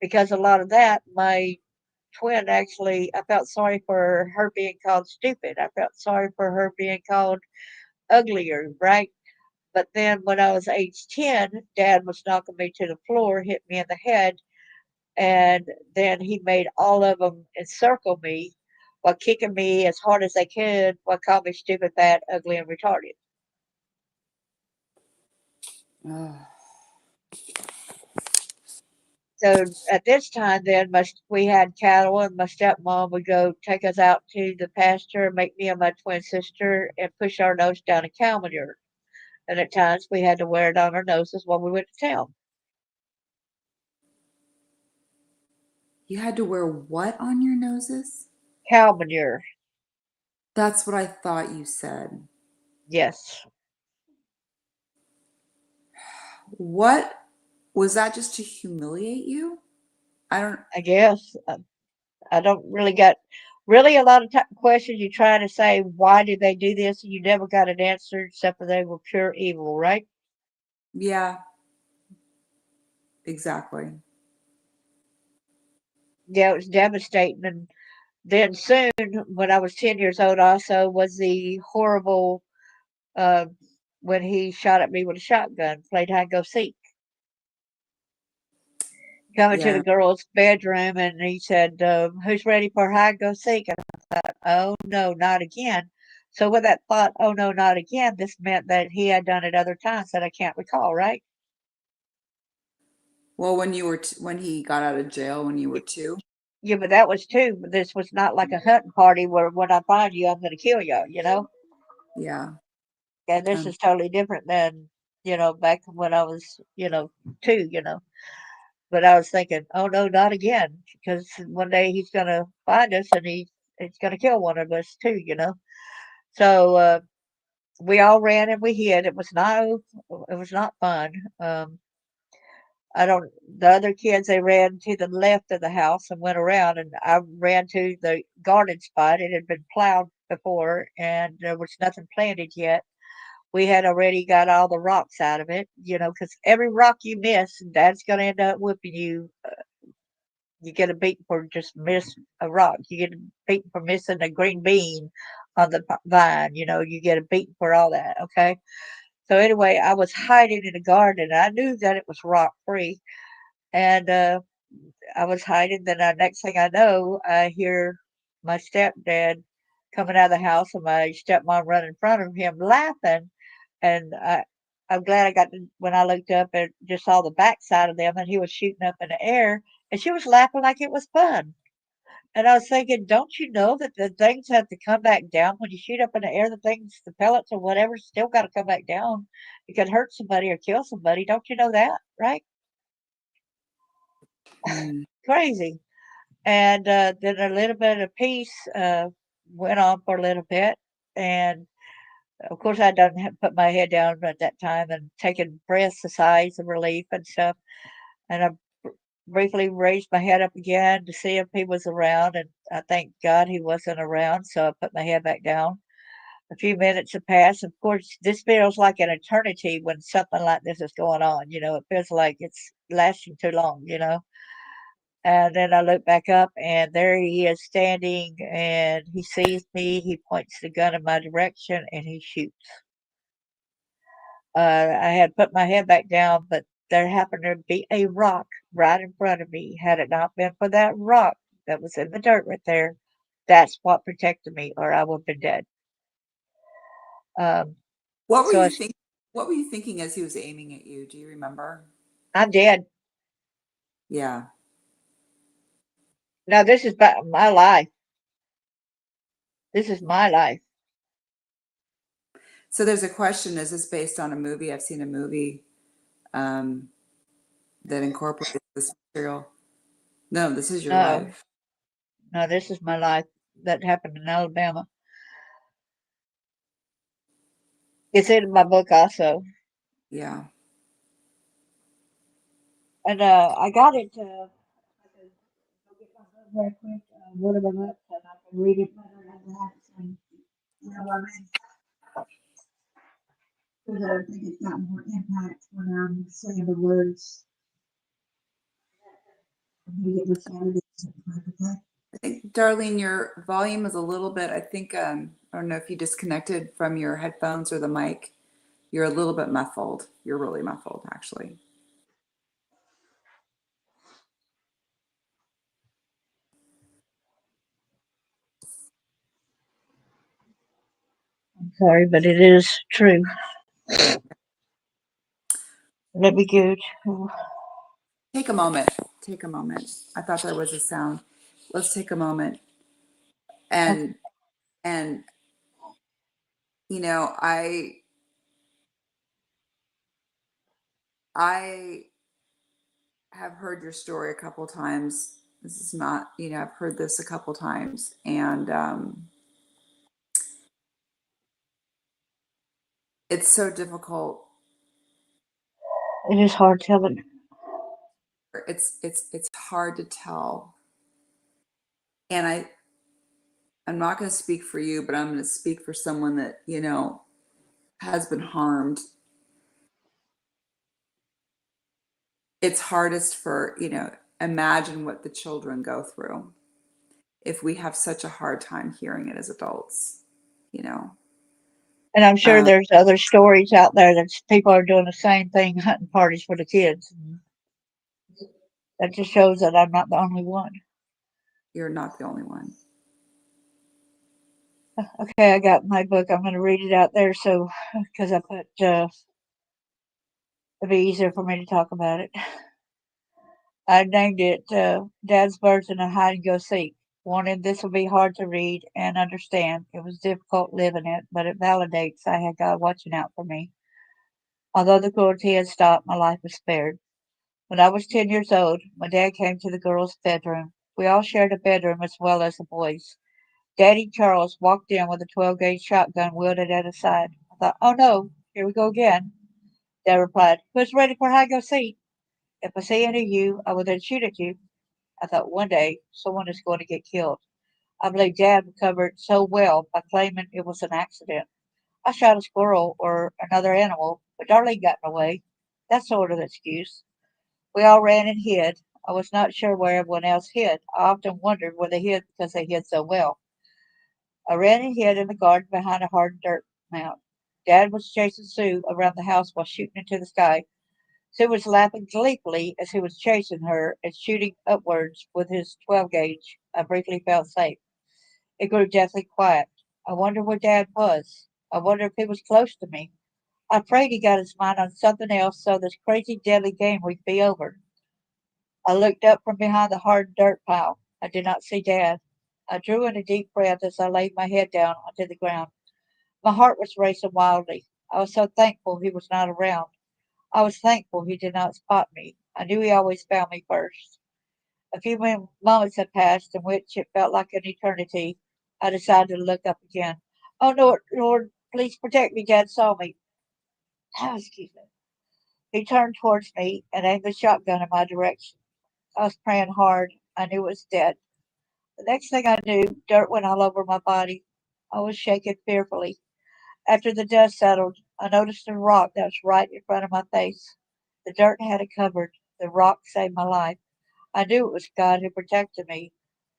because a lot of that, my twin actually, I felt sorry for her being called stupid. I felt sorry for her being called uglier, right? But then when I was age 10, dad was knocking me to the floor, hit me in the head, and then he made all of them encircle me while kicking me as hard as they could while calling me stupid, fat, ugly, and retarded. Oh, So at this time, then we had cattle, and my stepmom would go take us out to the pasture, make me and my twin sister, and push our nose down a cow manure. And at times, we had to wear it on our noses when we went to town. you had to wear what on your noses? Cow manure, That's what I thought you said. yes. What was that, just to humiliate you? I don't, I guess I don't really got really a lot of questions. You try to say why did they do this, and you never got an answer except for they were pure evil, right? yeah, exactly. Yeah, it was devastating. And then soon, when I was 10 years old, also was the horrible uh, when he shot at me with a shotgun, played hide and go seek. Coming to the Yeah. girl's bedroom, and he said, "Who's ready for hide and go seek?" And I thought, "Oh no, not again." So with that thought, "Oh no, not again," this meant that he had done it other times that I can't recall, right? Well, when you were when he got out of jail when you were 2. Yeah, but that was too. But this was not like a hunting party where when I find you, I'm going to kill you. Yeah. And this Um, is totally different than back when I was 2. But I was thinking, oh no, not again, because one day he's going to find us and he's going to kill one of us too. So we all ran and we hid. It was not fun. I don't. The other kids, they ran to the left of the house and went around, and I ran to the garden spot. It had been plowed before, and there was nothing planted yet. We had already got all the rocks out of it, because every rock you miss, Dad's going to end up whipping you. You get a beating for just miss a rock. You get a beating for missing a green bean on the vine. You get a beating for all that. Okay. So anyway, I was hiding in the garden. I knew that it was rock free, and I was hiding. Then next thing I know, I hear my stepdad coming out of the house, and my stepmom running in front of him laughing. And I'm glad I got to, when I looked up and just saw the backside of them, and he was shooting up in the air, and she was laughing like it was fun. And I was thinking, don't you know that the things have to come back down when you shoot up in the air? The things, the pellets or whatever, still got to come back down. It could hurt somebody or kill somebody. Don't you know that, right? mm. Crazy. And then a little bit of peace went on for a little bit, and of course I done put my head down at that time and taken breaths of sighs of relief and stuff. And I briefly raised my head up again to see if he was around, and I thank God he wasn't around, so I put my head back down. A few minutes have passed. Of course, this feels like an eternity when something like this is going on. It feels like it's lasting too long. And then I look back up, and there he is standing, and he sees me. He points the gun in my direction, and he shoots. I had put my head back down, but there happened to be a rock right in front of me. Had it not been for that rock that was in the dirt right there, that's what protected me, or I would have been dead. Um, What were so you think? What were you thinking as he was aiming at you? Do you remember? I'm dead. Yeah. Now this is my life. This is my life. So there's a question: is this based on a movie? I've seen a movie um, that incorporates this material. No, this is your No, life. no, this is my life. That happened in Alabama. It's in my book also. Yeah. And I got it. I can go get my book right quick. One of them up, and I can read it better than that. And what I mean, because I think it's got more impact when I'm saying the words. I'm gonna get my Saturday. Okay. I think, Darlene, your volume is a little bit. I think I don't know if you disconnected from your headphones or the mic. You're a little bit muffled. You're really muffled, actually. I'm sorry, but it is true. Let me go to. Take a moment. Take a moment. I thought there was a sound. Let's take a moment Okay. and and you know, I have heard your story a couple times. This is not, I've heard this a couple times, and it's so difficult. It is hard telling. It's hard to tell, and I'm not going to speak for you, but I'm going to speak for someone that has been harmed. It's hardest for imagine what the children go through if we have such a hard time hearing it as adults. You know, And I'm sure um, there's other stories out there that people are doing the same thing, hunting parties for the kids. That just shows that I'm not the only one. you're not the only one. Okay, I got my book. I'm going to read it out there, so because I put it'll be easier for me to talk about it. I named it Dad's Version of Hide and Go Seek. Warning, this will be hard to read and understand. It was difficult living it, but it validates I had God watching out for me. Although the cruelty had stopped, my life was spared. When I was 10 years old, my dad came to the girls' bedroom. We all shared a bedroom as well as the boys. Daddy Charles walked in with a 12-gauge shotgun wielded at his side. I thought, oh no, here we go again. Dad replied, who's ready for hide go seek? If I see any of you, I will then shoot at you. I thought one day someone is going to get killed. I believe Dad recovered so well by claiming it was an accident. I shot a squirrel or another animal, but Darlene got in the way. That sort of excuse. We all ran and hid. I was not sure where everyone else hid. I often wondered where they hid because they hid so well. I ran and hid in the garden behind a hard dirt mound. Dad was chasing Sue around the house while shooting into the sky. Sue was laughing gleefully as he was chasing her and shooting upwards with his 12 gauge. I briefly felt safe. It grew deathly quiet. I wondered where Dad was. I wondered if he was close to me. I prayed he got his mind on something else so this crazy deadly game would be over. I looked up from behind the hard dirt pile. I did not see Dad. I drew in a deep breath as I laid my head down onto the ground. My heart was racing wildly. I was so thankful he was not around. I was thankful he did not spot me. I knew he always found me first. A few moments had passed in which it felt like an eternity. I decided to look up again. Oh, no, Lord, please protect me. Dad saw me. Excuse me. He turned towards me and aimed the shotgun in my direction. I was praying hard. I knew it was dead. The next thing I knew, dirt went all over my body. I was shaking fearfully. After the dust settled, I noticed a rock that was right in front of my face. The dirt had it covered. The rock saved my life. I knew it was God who protected me.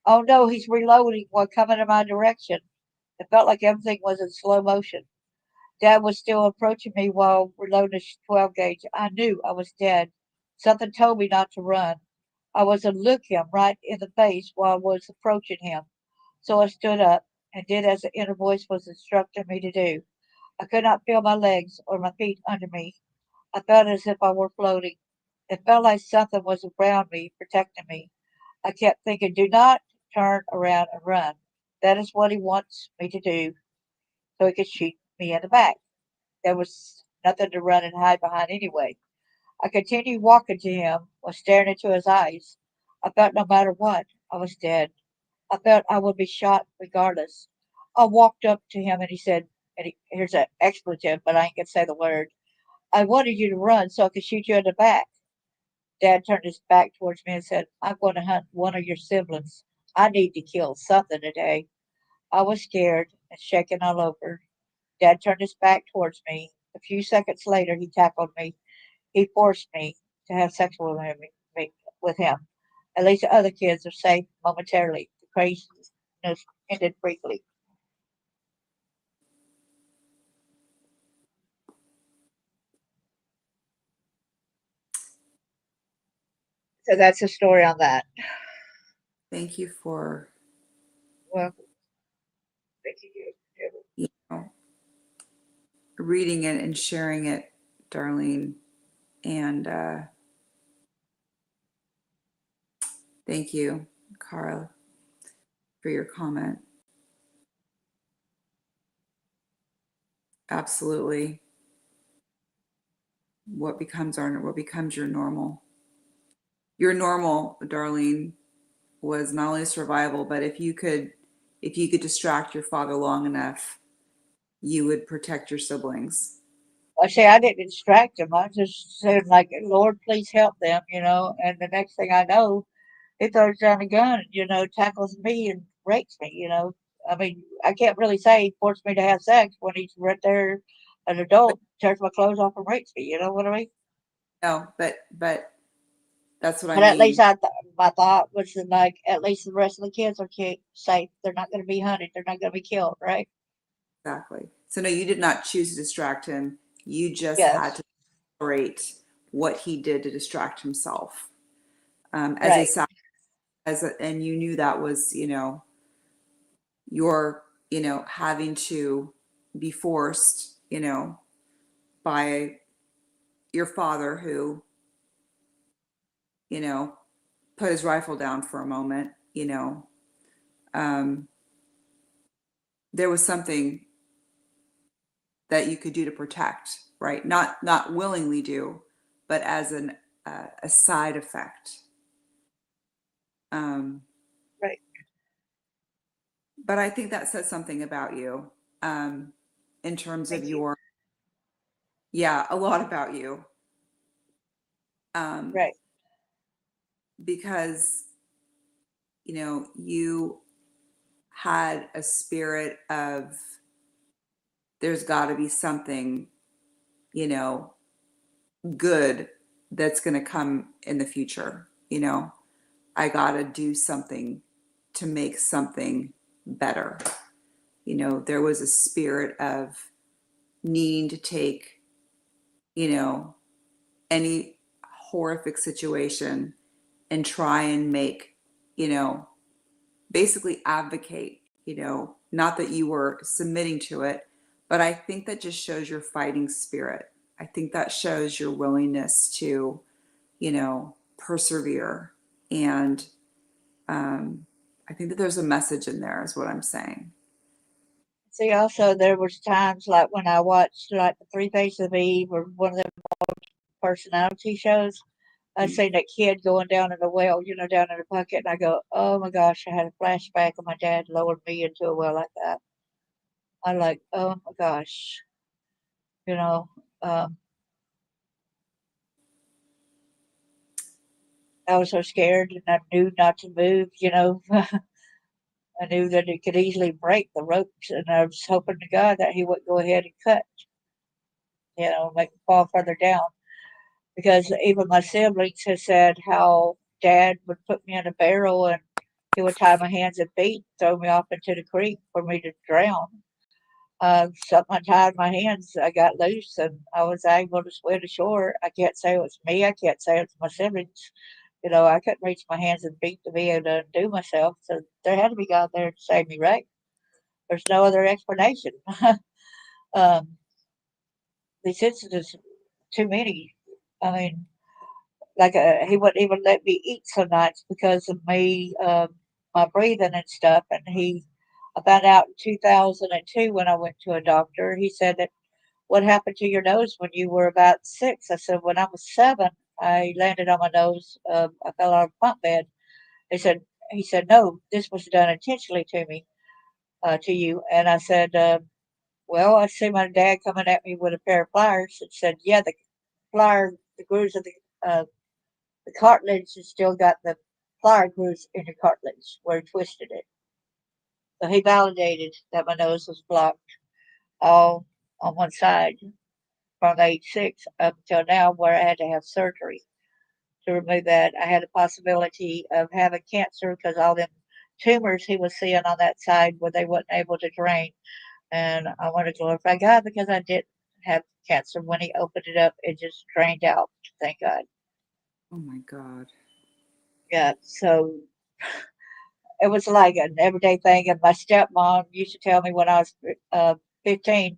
Oh no, he's reloading while coming in my direction. It felt like everything was in slow motion. Dad was still approaching me while reloading his 12 gauge. I knew I was dead. Something told me not to run. I was to look him right in the face while I was approaching him. So I stood up and did as the inner voice was instructing me to do. I could not feel my legs or my feet under me. I felt as if I were floating. It felt like something was around me, protecting me. I kept thinking, do not turn around and run. That is what he wants me to do, so he could shoot me in the back. There was nothing to run and hide behind anyway. I continued walking to him while staring into his eyes. I felt no matter what, I was dead. I felt I would be shot regardless. I walked up to him and he said, here's an expletive, but I ain't gonna say the word. I wanted you to run so I could shoot you in the back. Dad turned his back towards me and said, I'm going to hunt one of your siblings. I need to kill something today. I was scared and shaking all over. Dad turned his back towards me. A few seconds later, he tackled me. He forced me to have sex with him. At least the other kids are safe momentarily. The craziness ended briefly. So that's the story on that. Thank you for, Well, thank you. you know, reading it and sharing it, Darlene. And thank you, Carl, for your comment. Absolutely. What becomes your normal? Your normal, Darlene, was not only survival, but if you could distract your father long enough, you would protect your siblings. I say I didn't distract him. I just said like, Lord, please help them, And the next thing I know, he throws down a gun, tackles me and rapes me. I mean, I can't really say he forced me to have sex when he's right there, an But adult, tears my clothes off and rapes me. You know what I mean? no, but that's what I But at least mean. my thought was that, like, at least the rest of the kids are safe. They're not going to be hunted. They're not going to be killed, right? Exactly. So no, you did not choose to distract him. You just had Yes, to tolerate what he did to distract himself. As a right. sound, and you knew that was, your, having to be forced, by your father who, you know, put his rifle down for a moment, um, there was something that you could do to protect, right? Not willingly do, but as a side effect. Right. But I think that says something about you, in terms of Thank you. yeah, a lot about you, Right. because you had a spirit of there's got to be something, you know, good that's going to come in the future. I got to do something to make something better. There was a spirit of needing to take, any horrific situation and try and make, basically advocate, not that you were submitting to it, but I think that just shows your fighting spirit. I think that shows your willingness to, persevere. And I think that there's a message in there, is what I'm saying. See, also there was times like when I watched like the Three Faces of Eve or one of the personality shows. I seen that kid going down in the well, down in the bucket, and I go, "Oh my gosh!" I had a flashback of my dad lowered me into a well like that. I like, "Oh my gosh," you know. Um, I was so scared, and I knew not to move. I knew that it could easily break the ropes, and I was hoping to God that he wouldn't go ahead and cut, make me fall further down. Because even my siblings had said how Dad would put me in a barrel and he would tie my hands and feet, throw me off into the creek for me to drown. Something untied my hands. I got loose and I was able to swim ashore. I can't say it was me. I can't say it was my siblings. I couldn't reach my hands and feet to be able to undo myself. So there had to be God there to save me, right? There's no other explanation. um, these incidents, too many. I mean, like he wouldn't even let me eat some nights because of me, my breathing and stuff. And I found out in 2002 when I went to a doctor. He said that what happened to your nose when you were about 6? I said when I was 7, I landed on my nose. I fell out of a bunk bed. He said he said no, this was done intentionally to me, to you. And I said, well, I see my dad coming at me with a pair of pliers and said, yeah, the grooves of the cartilage has still got the plier grooves in the cartilage where he twisted it. So he validated that my nose was blocked all on one side from age 6 up until now, where I had to have surgery to remove that. I had a possibility of having cancer because all them tumors he was seeing on that side where they wasn't able to drain. And I want to glorify God because I didn't have cancer. When he opened it up, it just drained out. Thank God. Oh my God. Yeah. So it was like an everyday thing. And my stepmom used to tell me when I was 15,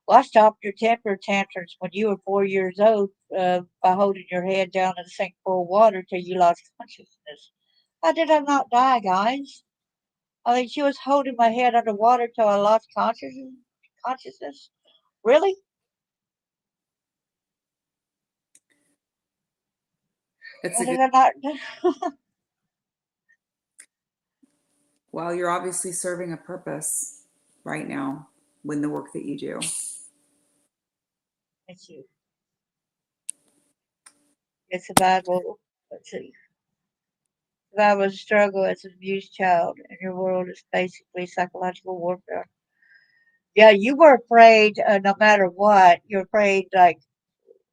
well, I stopped your temper tantrums when you were 4 years old by holding your head down in a sink full of water till you lost consciousness. How did I not die, guys? I mean, she was holding my head underwater till I lost consciousness. Consciousness? Really? It's How a did good, I not? well, you're obviously serving a purpose right now when the work that you do. Thank you. It's survival. Let's see. Survival struggle as an abused child, and your world is basically psychological warfare. Yeah, you were afraid no matter what. You're afraid, like,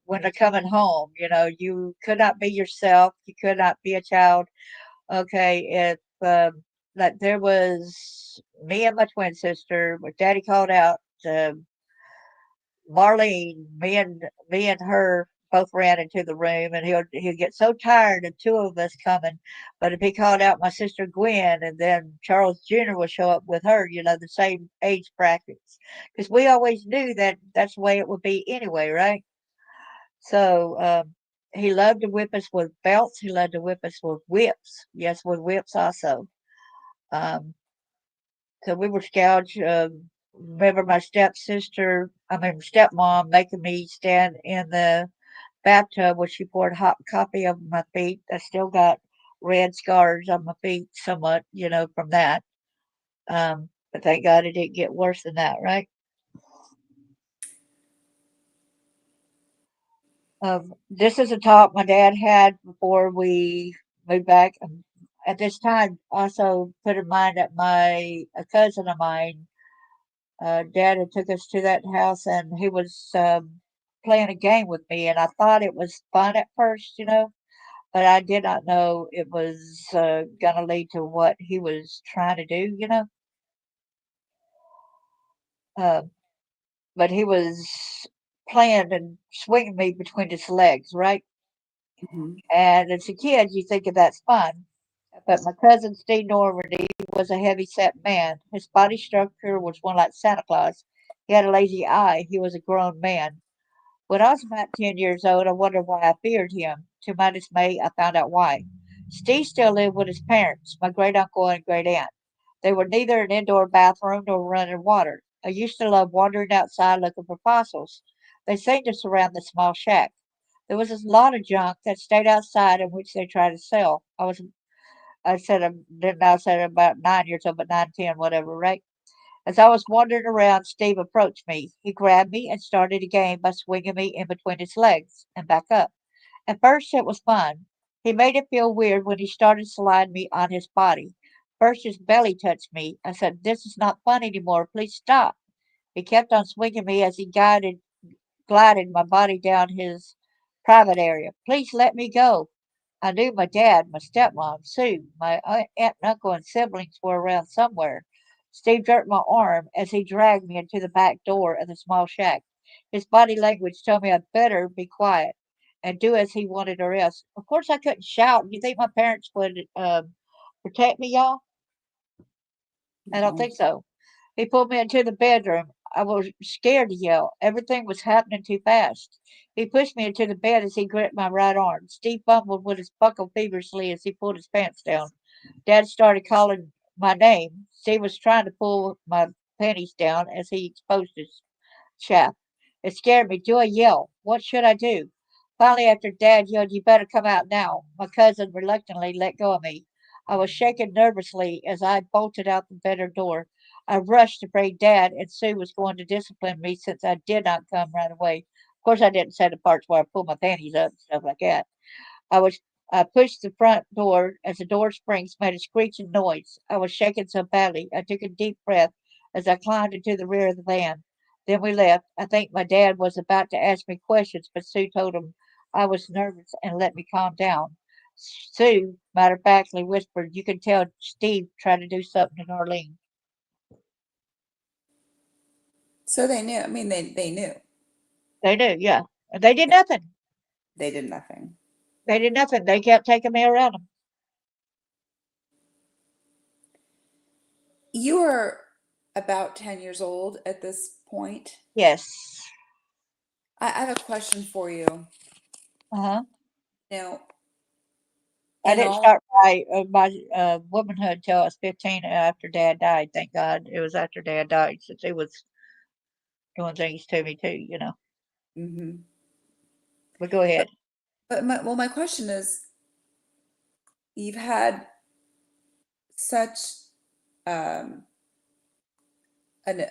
when they're coming home. You could not be yourself. You could not be a child. Okay, if like there was me and my twin sister, my daddy called out Marlene, me and her both ran into the room, and he'll get so tired of two of us coming. But if he called out my sister Gwen, and then Charles Jr. will show up with her, the same age brackets, because we always knew that that's the way it would be anyway, right? So He loved to whip us with belts. He loved to whip us with whips. Yes, with whips also. Um, so we were scourged. Remember my stepmom making me stand in the bathtub where she poured hot coffee over my feet. I still got red scars on my feet somewhat, from that. But thank God it didn't get worse than that, right? This is a talk my dad had before we moved back. At this time, also put in mind that a cousin of mine, dad had took us to that house and he was playing a game with me, and I thought it was fun at first, but I did not know it was going to lead to what he was trying to do. Uh, but he was playing and swinging me between his legs, right? Hmm. And as a kid, you think of that's fun. But my cousin Steve Normandy was a heavy set man. His body structure was one like Santa Claus. He had a lazy eye. He was a grown man. When I was about 10 years old, I wondered why I feared him. To my dismay, I found out why. Steve still lived with his parents, my great uncle and great aunt. They were neither an indoor bathroom nor running water. I used to love wandering outside looking for fossils. They seemed to surround the small shack. There was a lot of junk that stayed outside in which they tried to sell. I said about 9 years old, but 9, 10, whatever, right? As I was wandering around, Steve approached me. He grabbed me and started a game by swinging me in between his legs and back up. At first, it was fun. He made it feel weird when he started sliding me on his body. First, his belly touched me. I said, "This is not fun anymore. Please stop." He kept on swinging me as he glided my body down his private area. "Please let me go." I knew my dad, my stepmom, Sue, my aunt and uncle and siblings were around somewhere. Steve jerked my arm as he dragged me into the back door of the small shack. His body language told me I'd better be quiet and do as he wanted or else. Of course, I couldn't shout. You think my parents would protect me, y'all? I don't No. think so. He pulled me into the bedroom. I was scared to yell. Everything was happening too fast. He pushed me into the bed as he gripped my right arm. Steve fumbled with his buckle feverishly as he pulled his pants down. Dad started calling my name. Steve was trying to pull my panties down as he exposed his shaft. It scared me. Do I yell? What should I do? Finally, after Dad yelled, "You better come out now," my cousin reluctantly let go of me. I was shaking nervously as I bolted out the bedroom door. I rushed, afraid Dad and Sue was going to discipline me since I did not come right away. Of course, I didn't say the parts where I pulled my panties up and stuff like that. I was I pushed the front door as the door springs made a screeching noise. I was shaking so badly I took a deep breath as I climbed into the rear of the van. Then we left. I think my dad was about to ask me questions, but Sue told him I was nervous and let me calm down. Sue, matter of factly, whispered, "You can tell Steve tried to do something to Darlene." So they knew. I mean, they knew. They knew, yeah. And they did Yeah, nothing. they did nothing. They did nothing. They kept taking me around them. You were about 10 years old at this point. Yes. I have a question for you. Uh-huh. Now, I in didn't all, start my womanhood till I was 15 after Dad died. Thank God it was after Dad died, since he was doing things to me too. mhm. But go But ahead. my question is, you've had such um, an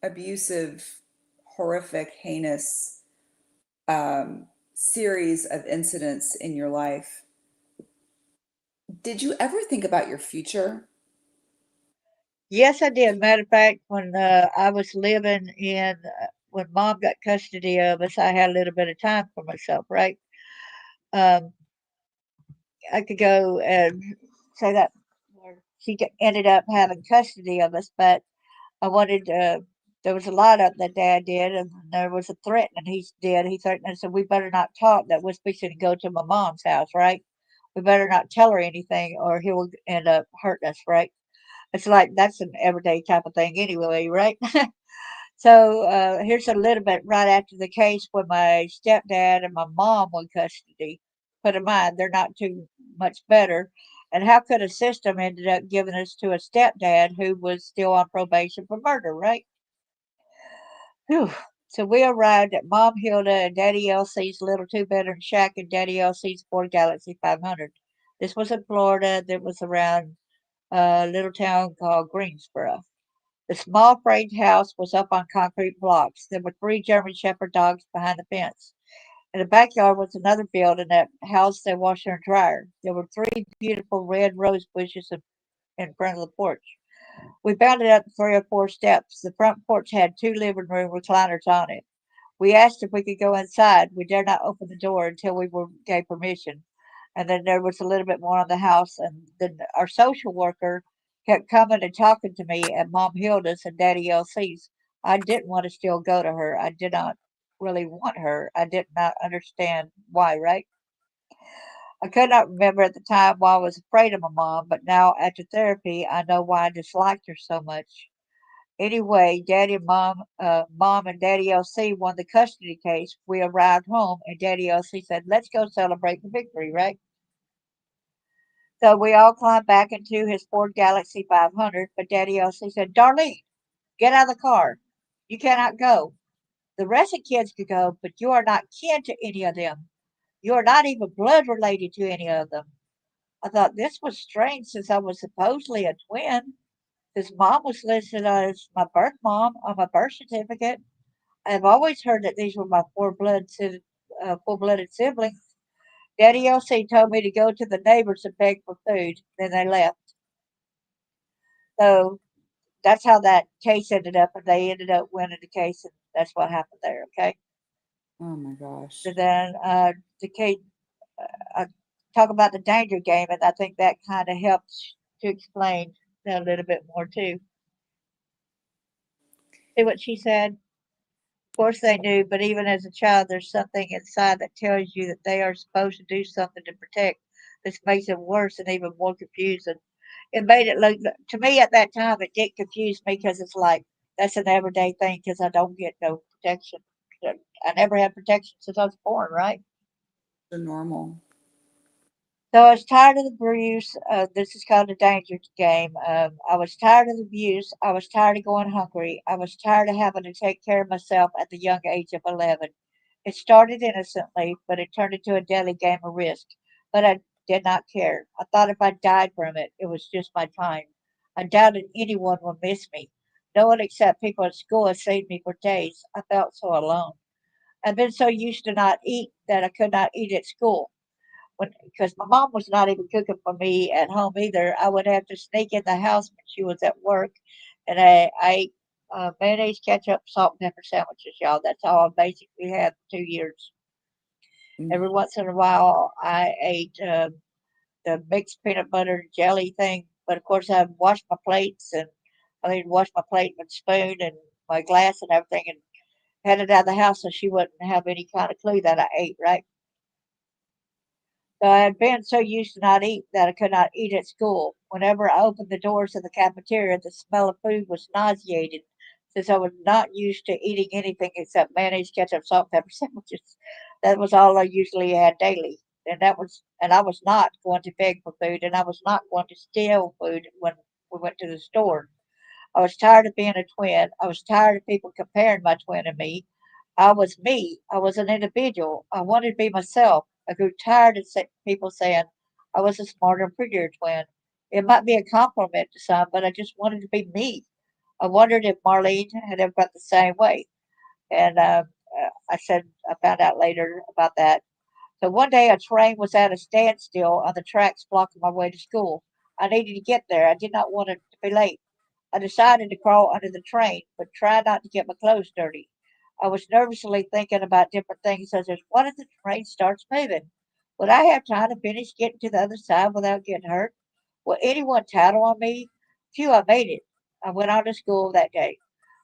abusive, horrific, heinous series of incidents in your life. Did you ever think about your future? Yes, I did. Matter of fact, when I was when Mom got custody of us, I had a little bit of time for myself, right? Um, I could go and say that where ended up having custody of us, but I wanted. There was a lot of that Dad did, and there was a threat, and he did. He threatened us, so we better not talk. That we're fixing to go to my mom's house, right? We better not tell her anything, or he will end up hurting us, right? It's like that's an everyday type of thing anyway, right? So here's a little bit right after the case when my stepdad and my mom were in custody. Put in mind, they're not too much better. And how could a system ended up giving us to a stepdad who was still on probation for murder, right? Whew. So we arrived at Mom Hilda and Daddy LC's little two-bedroom shack in Daddy LC's Ford Galaxy 500. This was in Florida. That was around a little town called Greensboro. The small frame house was up on concrete blocks. There were three German Shepherd dogs behind the fence. In the backyard was another building that housed their washer and dryer. There were three beautiful red rose bushes in front of the porch. We bounded up 3 or 4 steps. The front porch had two living room recliners on it. We asked if we could go inside. We dared not open the door until we were gave permission. And then there was a little bit more on the house. And then our social worker kept coming and talking to me at Mom Hilda's and Daddy LC's. I didn't want to still go to her. I did not really want her. I did not understand why, right? I could not remember at the time why I was afraid of my mom, but now after therapy, I know why I disliked her so much. Anyway, Mom and Daddy LC won the custody case. We arrived home, and Daddy LC said, "Let's go celebrate the victory, right?" So we all climbed back into his Ford Galaxy 500, but Daddy LC said, "Darlene, get out of the car. You cannot go. The rest of the kids could go, but you are not kin to any of them. You are not even blood related to any of them." I thought this was strange since I was supposedly a twin. His mom was listed as my birth mom on my birth certificate. I've always heard that these were my full-blooded siblings. Daddy LC told me to go to the neighbors and beg for food. Then they left. So that's how that case ended up, and they ended up winning the case, and that's what happened there. Okay. Oh my gosh. And then the case, I talk about the danger game, and I think that kind of helps to explain that a little bit more too. See what she said? Of course they knew, but even as a child, there's something inside that tells you that they are supposed to do something to protect. This makes it worse and even more confusing. It made it look to me at that time. It did confuse me because it's like that's an everyday thing because I don't get no protection. I never had protection since I was born, right? So normal. So I was tired of the abuse. This is called a danger game. I was tired of the abuse. I was tired of going hungry. I was tired of having to take care of myself at the young age of 11. It started innocently, but it turned into a deadly game of risk. But I did not care. I thought if I died from it, it was just my time. I doubted anyone would miss me. No one except people at school had seen me for days. I felt so alone. I'd been so used to not eat that I could not eat at school when because my mom was not even cooking for me at home either. I would have to sneak in the house when she was at work, and I ate mayonnaise, ketchup, salt, and pepper sandwiches, y'all. That's all I basically had for 2 years. Mm. Every once in a while, I ate the mixed peanut butter jelly thing, but of course, I'd wash my plates and I mean, wash my plate with a spoon and my glass and everything, and had it out of the house so she wouldn't have any kind of clue that I ate, right? So I had been so used to not eat that I could not eat at school. Whenever I opened the doors of the cafeteria, the smell of food was nauseating, since I was not used to eating anything except mayonnaise, ketchup, salt, pepper sandwiches. That was all I usually had daily. And I was not going to beg for food, and I was not going to steal food when we went to the store. I was tired of being a twin. I was tired of people comparing my twin and me. I was me. I was an individual. I wanted to be myself. I grew tired of people saying I was a smarter and prettier twin. It might be a compliment to some, but I just wanted to be me. I wondered if Marlene had ever felt the same way. And I said, I found out later about that. So one day a train was at a standstill on the tracks blocking my way to school. I needed to get there. I did not want it to be late. I decided to crawl under the train, but try not to get my clothes dirty. I was nervously thinking about different things such as what if the train starts moving? Would I have time to finish getting to the other side without getting hurt? Will anyone tattle on me? Phew, I made it. I went on to school that day.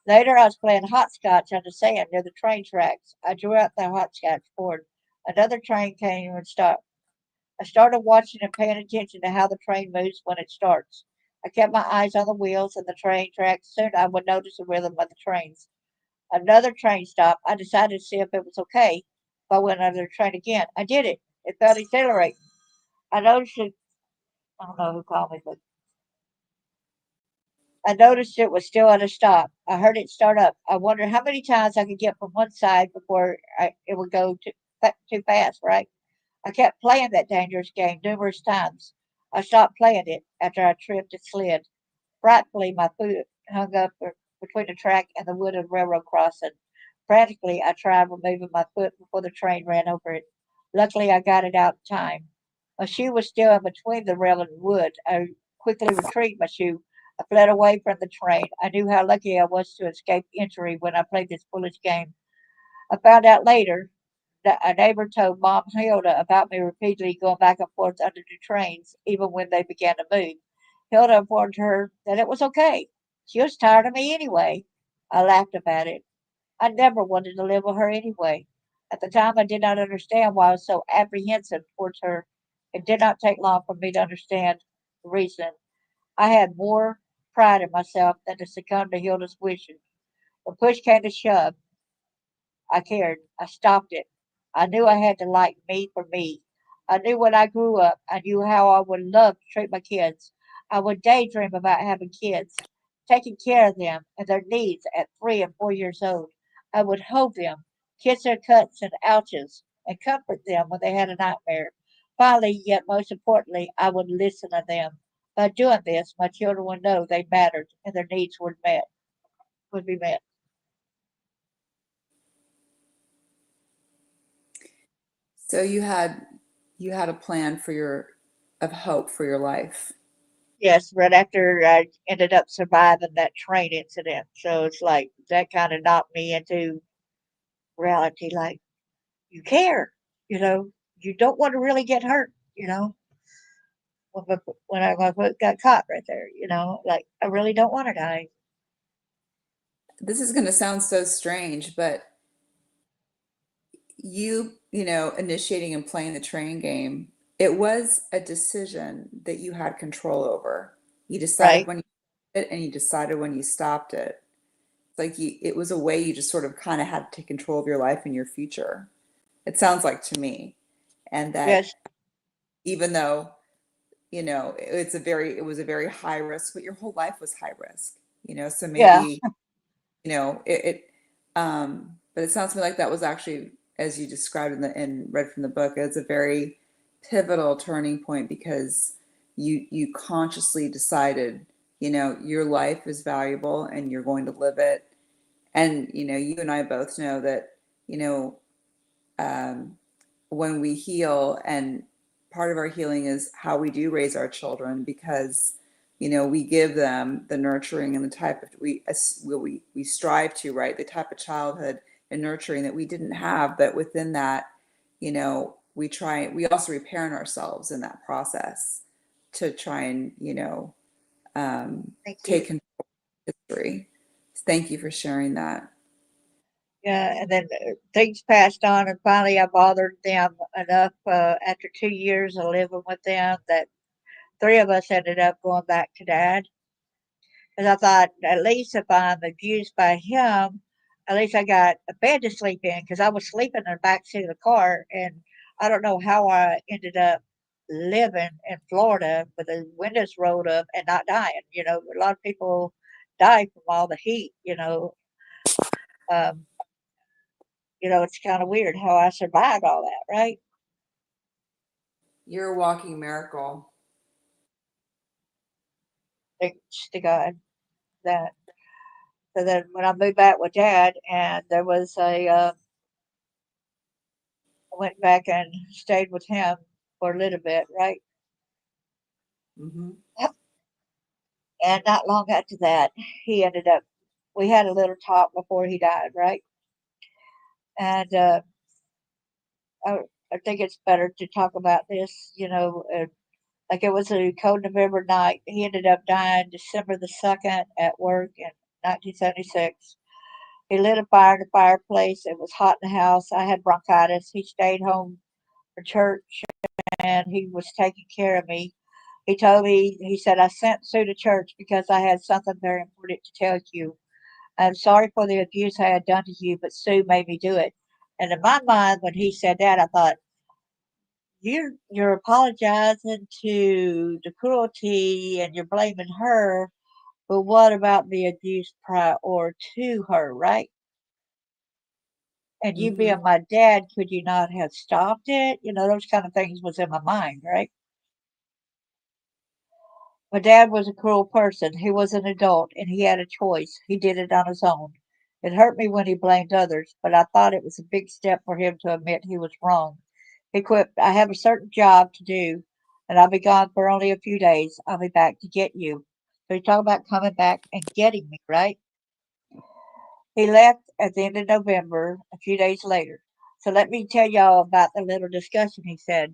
Later, I was playing hopscotch on the sand near the train tracks. I drew out the hopscotch board. Another train came and stopped. I started watching and paying attention to how the train moves when it starts. I kept my eyes on the wheels and the train tracks. Soon I would notice the rhythm of the trains. Another train stop. I decided to see if it was okay if I went under the train again. I did it. It felt exhilarating. I noticed it. I don't know who called me, but I noticed it was still at a stop. I heard it start up. I wondered how many times I could get from one side before it would go too fast, right? I kept playing that dangerous game numerous times. I stopped playing it after I tripped and slid. Frightfully, my foot hung up between the track and the wooden railroad crossing. Frantically, I tried removing my foot before the train ran over it. Luckily, I got it out in time. My shoe was still in between the rail and the wood. I quickly retrieved my shoe. I fled away from the train. I knew how lucky I was to escape injury when I played this foolish game. I found out later that a neighbor told Mom Hilda about me repeatedly going back and forth under the trains, even when they began to move. Hilda informed her that it was okay. She was tired of me anyway. I laughed about it. I never wanted to live with her anyway. At the time, I did not understand why I was so apprehensive towards her. It did not take long for me to understand the reason. I had more pride in myself than to succumb to Hilda's wishes. When push came to shove, I cared. I stopped it. I knew I had to like me for me. I knew when I grew up, I knew how I would love to treat my kids. I would daydream about having kids, taking care of them and their needs at 3 and 4 years old. I would hold them, kiss their cuts and ouches, and comfort them when they had a nightmare. Finally, yet most importantly, I would listen to them. By doing this, my children would know they mattered and their needs would be met. So you had a plan for your of hope for your life. Yes, right after I ended up surviving that train incident. So it's like that kind of knocked me into reality. Like, you care, you know, you don't want to really get hurt, when my foot got caught right there, like I really don't want to die. This is going to sound so strange, but initiating and playing the train game, it was a decision that you had control over. You decided Right? when you did it and you decided when you stopped it. It's like it was a way you just sort of kind of had to take control of your life and your future. It sounds like to me. And that Yes. even though, it was a very high risk, but your whole life was high risk, so Yeah. maybe, but it sounds to me like that was actually, as you described and read from the book, it's a very pivotal turning point because you consciously decided, your life is valuable and you're going to live it. And, you and I both know that, you know, um, when we heal, and part of our healing is how we do raise our children, because we give them the nurturing and the type of we strive to, right, the type of childhood and nurturing that we didn't have, but within that, we also reparent ourselves in that process to try and Thank you. take control of history. Thank you for sharing that. Yeah, and then things passed on, and finally I bothered them enough after 2 years of living with them that three of us ended up going back to Dad. Because I thought, at least if I'm abused by him, at least I got a bed to sleep in. Because I was sleeping in the back seat of the car, and I don't know how I ended up living in Florida with the windows rolled up and not dying. A lot of people die from all the heat. Um, it's kind of weird how I survived all that, right? You're a walking miracle. Thanks to God that. So then when I moved back with Dad, and there was I went back and stayed with him for a little bit, right? Mm-hmm. And not long after that, he ended up, we had a little talk before he died, right? And I, I think it's better to talk about this, like it was a cold November night. He ended up dying December the 2nd at work in 1976. He lit a fire in the fireplace. It was hot in the house. I had bronchitis. He stayed home for church and he was taking care of me. He said, I sent Sue to church because I had something very important to tell you. I'm sorry for the abuse I had done to you, but Sue made me do it. And in my mind, when he said that, I thought, you're apologizing to the cruelty and you're blaming her, but what about the abuse prior to her, right? And you Hmm. being my dad, could you not have stopped it? Those kind of things was in my mind, right? My dad was a cruel person. He was an adult and he had a choice. He did it on his own. It hurt me when he blamed others, but I thought it was a big step for him to admit he was wrong. He quit. I have a certain job to do, and I'll be gone for only a few days. I'll be back to get you. So he's talking about coming back and getting me, right? He left at the end of November, a few days later. So let me tell y'all about the little discussion he said.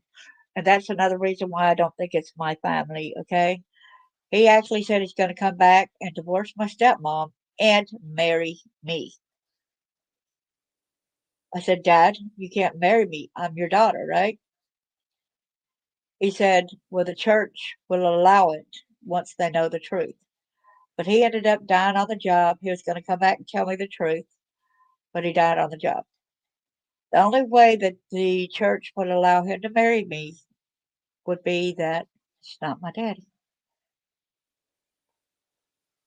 And that's another reason why I don't think it's my family, okay? He actually said he's going to come back and divorce my stepmom and marry me. I said, Dad, you can't marry me. I'm your daughter, right? He said, well, the church will allow it once they know the truth. But he ended up dying on the job. He was going to come back and tell me the truth, but he died on the job. The only way that the church would allow him to marry me would be that it's not my daddy.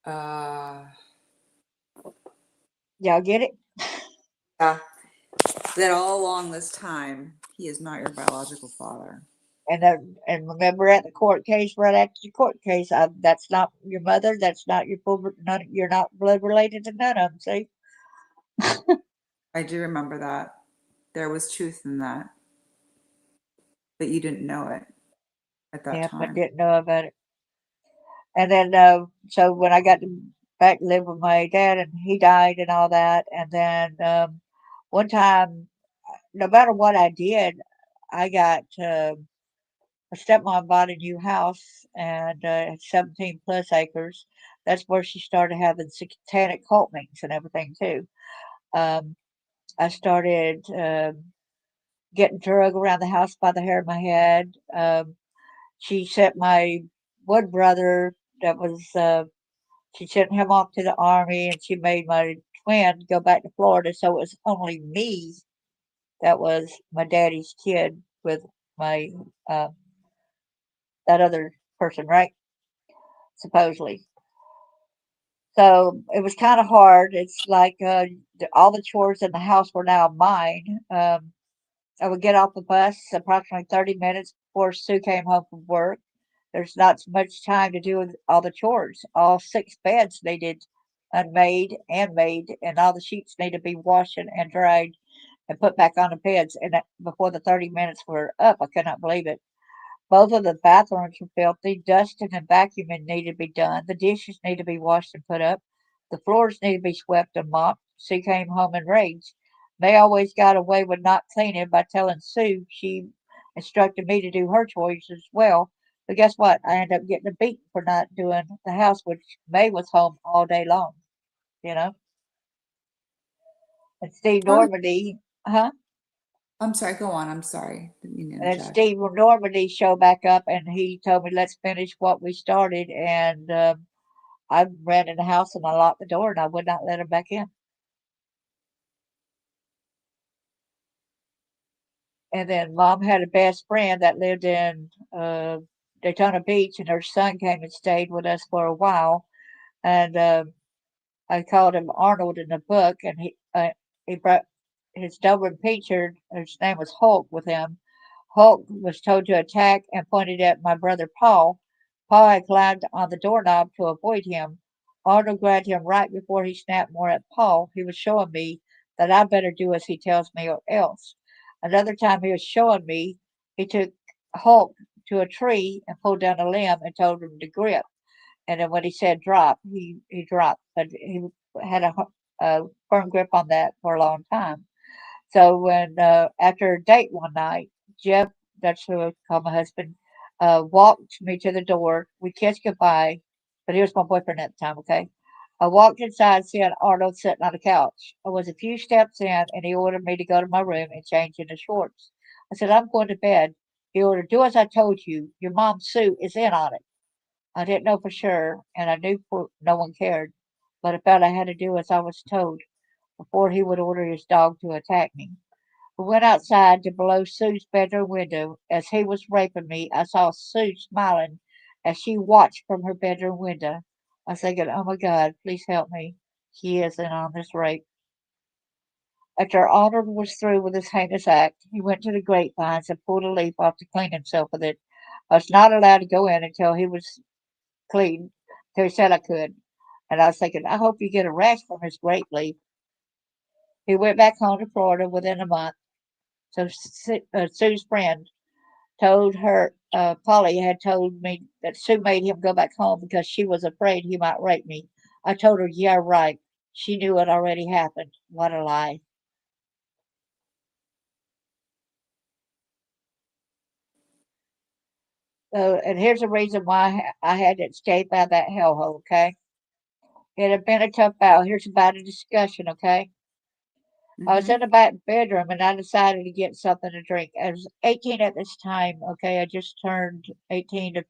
Uh, Y'all get it? yeah. That all along this time, he is not your biological father. And remember at the court case, right after the court case, that's not your mother. That's not your none. You're not blood related to none of them. See? I do remember that. There was truth in that, but you didn't know it at that Yep, I time. didn't know about it. And then, so when I got back to live with my dad, and he died and all that, and then one time, no matter what I did, I got my stepmom bought a new house and 17 plus acres. That's where she started having satanic cult meetings and everything too. Um, I started getting drug around the house by the hair of my head. She sent my one brother that was she sent him off to the army, and she made my twin go back to Florida. So it was only me that was my daddy's kid with my uh, that other person, right? Supposedly. So it was kind of hard. It's like all the chores in the house were now mine. I would get off the bus approximately 30 minutes before Sue came home from work. There's not much time to do all the chores. All six beds needed unmade and made, and all the sheets need to be washed and dried and put back on the beds. And before the 30 minutes were up, I could not believe it. Both of the bathrooms were filthy. Dusting and vacuuming needed to be done. The dishes need to be washed and put up. The floors need to be swept and mopped. Sue came home in rage. They always got away with not cleaning by telling Sue she instructed me to do her chores as well. But guess what? I ended up getting a beating for not doing the house, which May was home all day long, you know? And Steve How? Normandy, huh? I'm sorry, go on. I'm sorry. Didn't mean to And then interject. Steve Normandy showed back up and he told me, let's finish what we started. And I ran in the house and I locked the door and I would not let him back in. And then mom had a best friend that lived in Daytona Beach, and her son came and stayed with us for a while. And I called him Arnold in the book, and he brought his Dublin Pinscher. His name was Hulk with him. Hulk was told to attack and pointed at my brother Paul. Paul had climbed on the doorknob to avoid him. Arnold grabbed him right before he snapped more at Paul. He was showing me that I better do as he tells me or else. Another time he was showing me, he took Hulk to a tree and pulled down a limb and told him to grip. And then when he said drop, he dropped. But he had a firm grip on that for a long time. So when after a date one night, Jeff, that's who I call my husband, walked me to the door. We kissed goodbye, but he was my boyfriend at the time. Okay, I walked inside, seeing Arnold sitting on the couch. I was a few steps in, and he ordered me to go to my room and change into shorts. I said, "I'm going to bed." He ordered, "Do as I told you. Your mom Sue is in on it." I didn't know for sure, and I knew no one cared. but I felt I had to do as I was told before he would order his dog to attack me. We went outside to below Sue's bedroom window. As he was raping me, I saw Sue smiling as she watched from her bedroom window. I was thinking, oh my God, please help me. He is in on this rape. After Arnold was through with his heinous act, he went to the grapevines and pulled a leaf off to clean himself with it. I was not allowed to go in until he was clean, till he said I could. And I was thinking, I hope you get a rash from his grape leaf. He went back home to Florida within a month. So Sue's friend told her, Polly had told me that Sue made him go back home because she was afraid he might rape me. I told her, yeah, right. She knew it already happened. What a lie. So, and here's the reason why I had to escape out of that hellhole, okay? It had been a tough battle. Here's about a discussion, okay? I was in Mm-hmm. the back bedroom and I decided to get something to drink. I was 18 at this time, okay? I just turned 18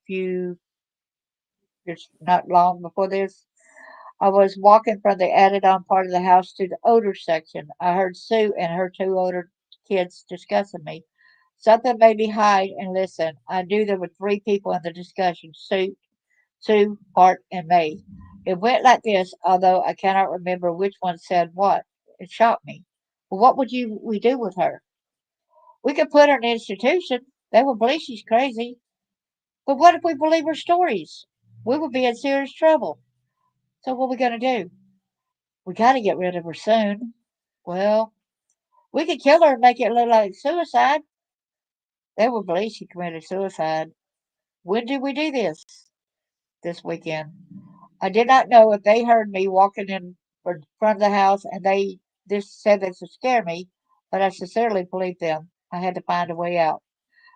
just not long before this. I was walking from the added on part of the house to the odor section. I heard Sue and her two older kids discussing me. Something made me hide and listen. I knew there were three people in the discussion: Sue, Bart, and May. It went like this, although I cannot remember which one said what. It shocked me. Well, what would we do with her? We could put her in an institution. They will believe she's crazy. But what if we believe her stories? We would be in serious trouble. So what are we going to do? We got to get rid of her soon. Well, we could kill her and make it look like suicide. They would believe she committed suicide. When did we do this? This weekend. I did not know if they heard me walking in front of the house and they just said this to scare me, but I sincerely believed them. I had to find a way out.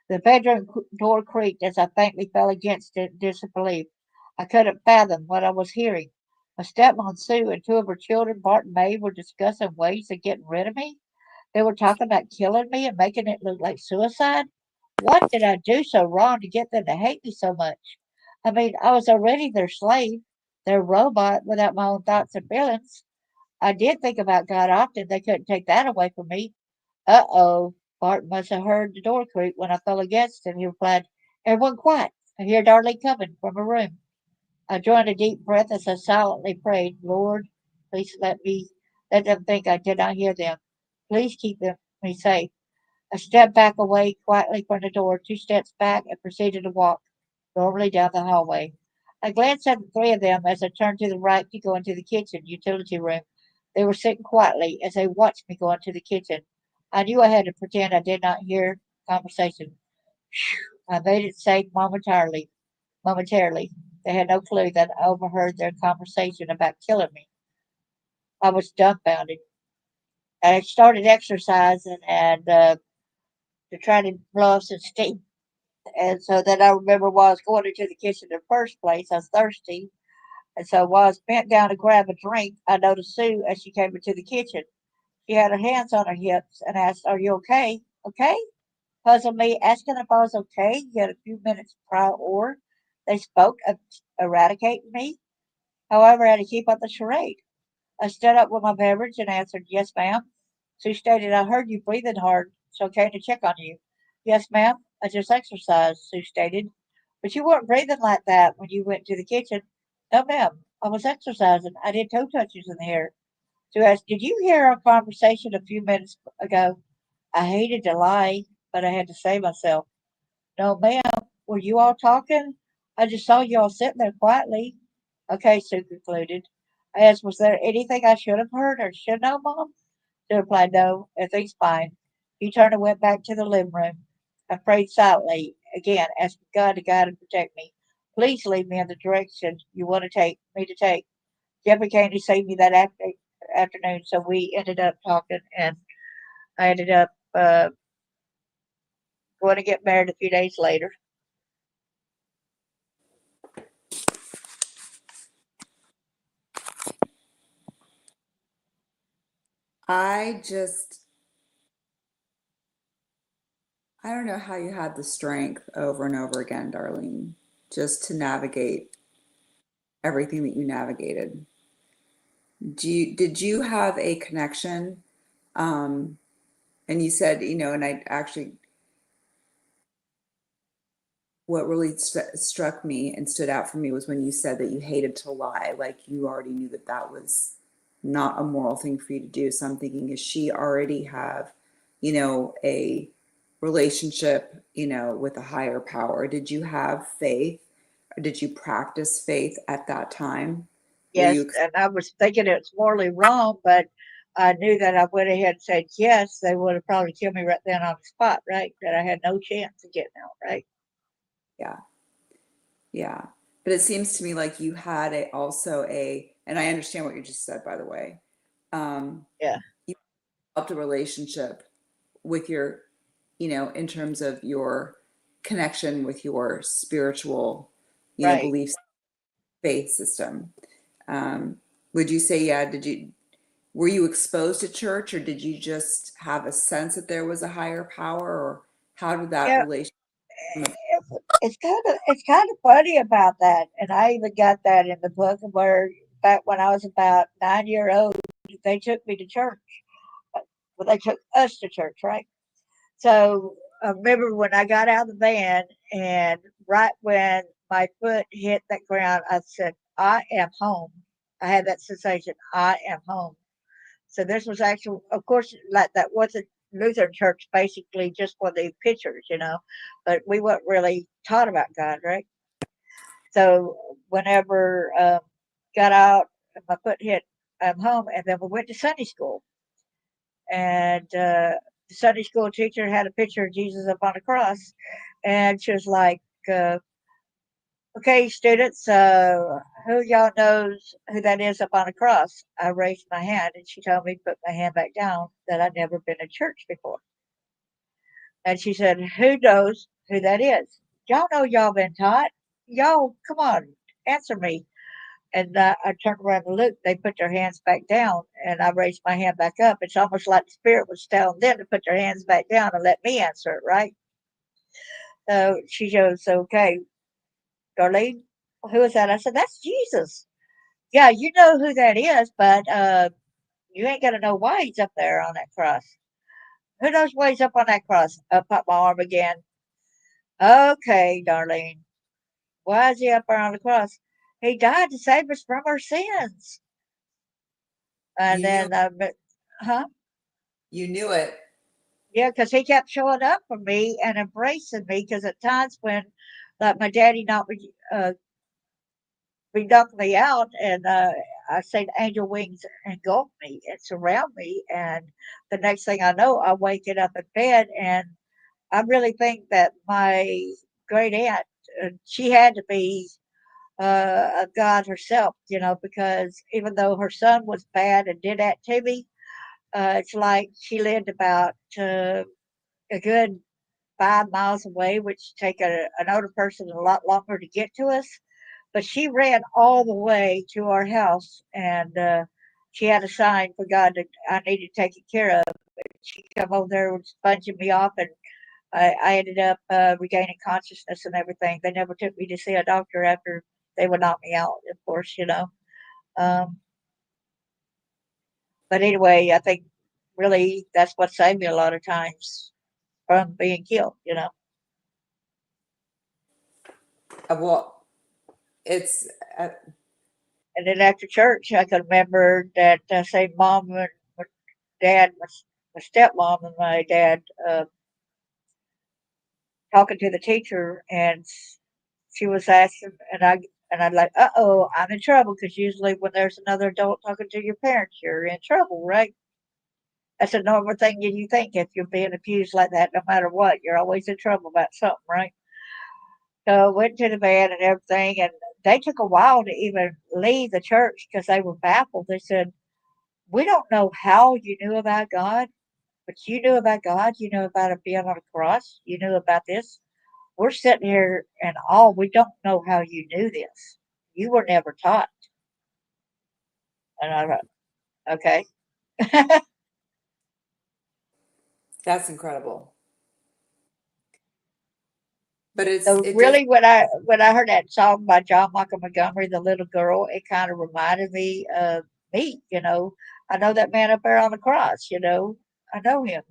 The bedroom door creaked as I faintly fell against it in disbelief. I couldn't fathom what I was hearing. My stepmom Sue and two of her children, Bart and May, were discussing ways of getting rid of me. They were talking about killing me and making it look like suicide. What did I do so wrong to get them to hate me so much? I mean, I was already their slave, their robot without my own thoughts and feelings. I did think about God often. They couldn't take that away from me. Uh-oh. Bart must have heard the door creak when I fell against it. He replied, everyone quiet. I hear Darlene coming from her room. I joined a deep breath as I silently prayed, Lord, please let them think I did not hear them. Please keep me safe. I stepped back away quietly from the door, two steps back, and proceeded to walk normally down the hallway. I glanced at the three of them as I turned to the right to go into the kitchen utility room. They were sitting quietly as they watched me go into the kitchen. I knew I had to pretend I did not hear the conversation. Phew, I made it safe momentarily. They had no clue that I overheard their conversation about killing me. I was dumbfounded. I started exercising and to try to blow off some steam. And so then I remember while I was going into the kitchen in the first place, I was thirsty. And so while I was bent down to grab a drink, I noticed Sue as she came into the kitchen. She had her hands on her hips and asked, are you okay? Okay? Puzzled me, asking if I was okay. Yet a few minutes prior, they spoke of eradicating me. However, I had to keep up the charade. I stood up with my beverage and answered, yes, ma'am. Sue stated, I heard you breathing hard, so I came to check on you. Yes, ma'am. I just exercised, Sue stated. But you weren't breathing like that when you went to the kitchen. No, ma'am. I was exercising. I did toe touches in the air. Sue asked, did you hear our conversation a few minutes ago? I hated to lie, but I had to save myself. No, ma'am. Were you all talking? I just saw you all sitting there quietly. Okay, Sue concluded. I asked, was there anything I should have heard or should know, Mom? Sue replied, no, everything's fine. He turned and went back to the living room. I prayed silently, again, asking God to guide and protect me. Please lead me in the direction you want to take me to take. Jeffrey came to see me that afternoon, so we ended up talking, and I ended up going to get married a few days later. I just, I don't know how you had the strength over and over again, Darlene, just to navigate everything that you navigated. Did you have a connection? Um, and you said, and I actually, what really struck me and stood out for me was when you said that you hated to lie. Like you already knew that that was not a moral thing for you to do. So I'm thinking, is she already have, a relationship, with a higher power? Did you have faith? Or did you practice faith at that time? Were Yes, you, and I was thinking it's morally wrong, but I knew that I went ahead and said yes, they would have probably killed me right then on the spot, right? That I had no chance of getting out, right? yeah, yeah. But it seems to me like you had and I understand what you just said, by the way. Um, Yeah, you developed a relationship with your, in terms of your connection with your spiritual, right. beliefs, faith system. Um, would you say, yeah, were you exposed to church or did you just have a sense that there was a higher power or how did that Yeah, relation? it's kind of funny about that, and I even got that in the book where back when I was about 9 year old, they took me to church. Well, they took us to church, right? So I remember when I got out of the van, and right when my foot hit that ground, I said, "I am home." I had that sensation, "I am home." So this was actual, of course, like that wasn't Lutheran church, basically just for the pictures, but we weren't really taught about God, right? So whenever got out, and my foot hit, I'm home, and then we went to Sunday school, and the Sunday school teacher had a picture of Jesus up on the cross, and she was like, "Okay, students, who y'all knows who that is up on the cross?" I raised my hand, and she told me to put my hand back down. That I'd never been to church before, and she said, "Who knows who that is? Y'all know y'all been taught. Y'all, come on, answer me." And I turned around and looked. They put their hands back down, and I raised my hand back up. It's almost like the spirit was telling them to put their hands back down and let me answer it, right? So she goes, "Okay, Darlene, who is that?" I said, "That's Jesus." "Yeah, you know who that is, but you ain't gonna know why he's up there on that cross." "Who knows why he's up on that cross?" Up up my arm again. "Okay, Darlene, why is he up there on the cross?" "He died to save us from our sins." And You knew, then, huh? you knew it. Yeah, because he kept showing up for me and embracing me. Because at times when, like, my daddy not be knocking me out, and I seen angel wings engulf me and surround me, and the next thing I know, I'm waking up in bed, and I really think that my great aunt, she had to be a God herself, because even though her son was bad and did that to me, it's like she lived about a good 5 miles away, which take an older person a lot longer to get to us. But she ran all the way to our house, and she had a sign for God that I needed taken care of. She come over there and sponging me off, and I ended up regaining consciousness and everything. They never took me to see a doctor after they would knock me out, of course. Um, but anyway, I think really that's what saved me a lot of times from being killed. Well, it's, uh, And then after church, I could remember that same mom and my dad, my stepmom and my dad talking to the teacher, and she was asking, and I'd like, "Uh-oh, I'm in trouble," because usually when there's another adult talking to your parents, you're in trouble, right? That's a normal thing you think if you're being abused like that, no matter what, you're always in trouble about something, right? So I went to the van and everything, and they took a while to even leave the church because they were baffled. They said, "We don't know how you knew about God, but you knew about God. You knew about it being on a cross. You knew about this. We're sitting here and all we don't know how you knew this. You were never taught." And I thought, okay. that's incredible. But So it does, really, when I heard that song by John Michael Montgomery, "The Little Girl," it kind of reminded me of. meet, I know that man up there on the cross, I know him,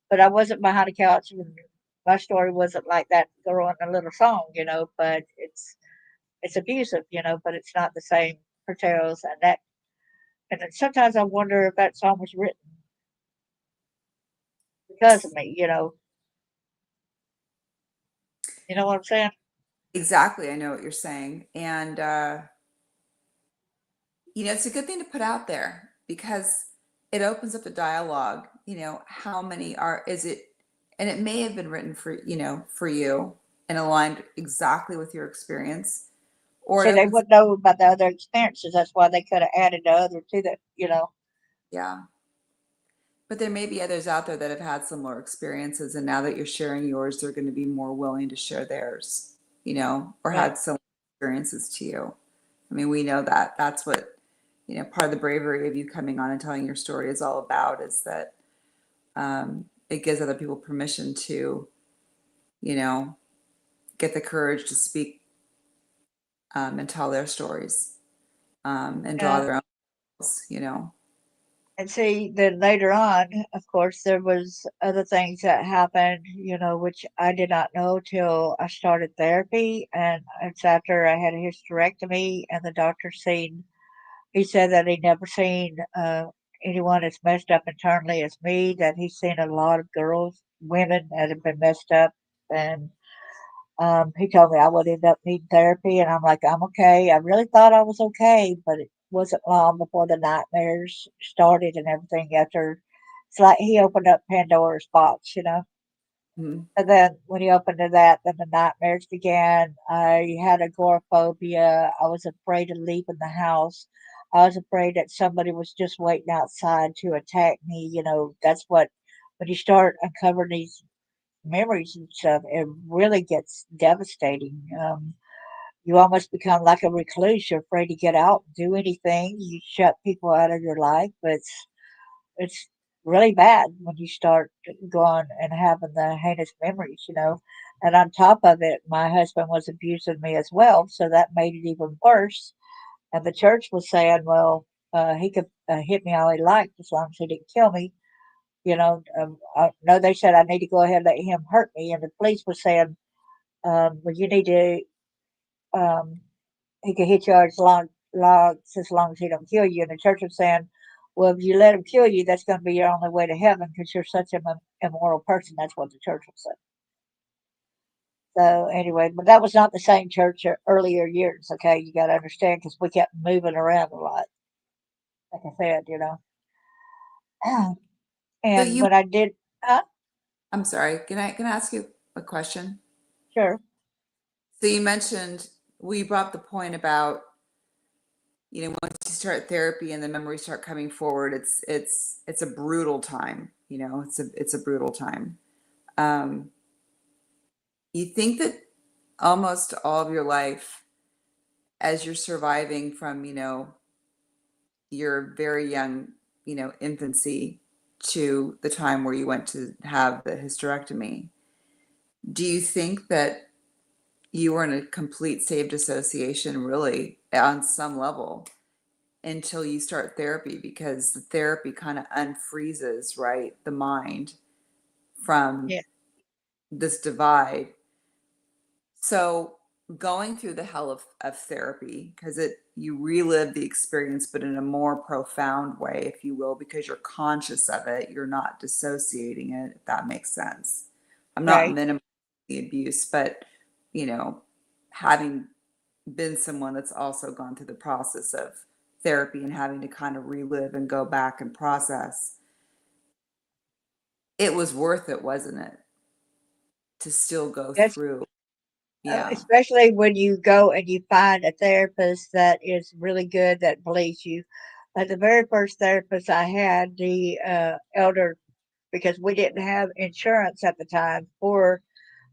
but I wasn't behind a couch. And my story wasn't like that girl in the little song, but it's abusive, but it's not the same portrayals and that. And then sometimes I wonder if that song was written because of me, you know what I'm saying? Exactly. I know what you're saying. And, it's a good thing to put out there because it opens up the dialogue. How many is it? And it may have been written for you and aligned exactly with your experience, or See, it they opens, wouldn't know about the other experiences. That's why they could have added the other to that. yeah. But there may be others out there that have had similar experiences, and now that you're sharing yours, they're going to be more willing to share theirs, or Right. had similar experiences to you. I mean, we know that that's what, part of the bravery of you coming on and telling your story is all about is that it gives other people permission to, you know, get the courage to speak and tell their stories and draw Yeah. their own. And see, then later on, of course, there was other things that happened, which I did not know till I started therapy. And it's after I had a hysterectomy, and the doctor seen. He said that he never seen anyone as messed up internally as me. That he's seen a lot of girls, women that have been messed up, and he told me I would end up needing therapy, and I'm like, I'm okay. I really thought I was okay, but it wasn't long before the nightmares started and everything. After it's like he opened up Pandora's box. Mhm. And then when he opened to that, then the nightmares began. I had agoraphobia. I was afraid of leaving the house. I was afraid that somebody was just waiting outside to attack me. That's what, when you start uncovering these memories and stuff, it really gets devastating. You almost become like a recluse. You're afraid to get out and do anything. You shut people out of your life. But it's really bad when you start going and having the heinous memories. And on top of it, my husband was abusing me as well, so that made it even worse. And the church was saying, well, he could hit me all he liked as long as he didn't kill me. No, they said I need to go ahead and let him hurt me. And the police were saying, well, you need to, um, he can hit you as long as he don't kill you. And the church was saying, well, if you let him kill you, that's going to be your only way to heaven because you're such an immoral person. That's what the church was saying. So anyway, but that was not the same church earlier years. Okay, you got to understand because we kept moving around a lot. Like I said. So And you, when I did, I'm sorry, can I ask you a question? sure, So you mentioned we brought up the point about once you start therapy and the memories start coming forward, it's a brutal time. It's a brutal time. Um, you think that almost all of your life, as you're surviving from your very young infancy to the time where you went to have the hysterectomy, do you think that you were in a complete state of dissociation, really, on some level, until you start therapy? Because the therapy kind of unfreezes, right, the mind from yeah, this divide. So going through the hell of therapy, because you relive the experience, but in a more profound way, if you will, because you're conscious of it, you're not dissociating it, if that makes sense. I'm not right. minimizing the abuse, but you know, having been someone that's also gone through the process of therapy and having to kind of relive and go back and process, it was worth it, wasn't it? To still go That's through. Yeah. especially when you go and you find a therapist that is really good that believes you. The very first therapist I had, the elder, because we didn't have insurance at the time for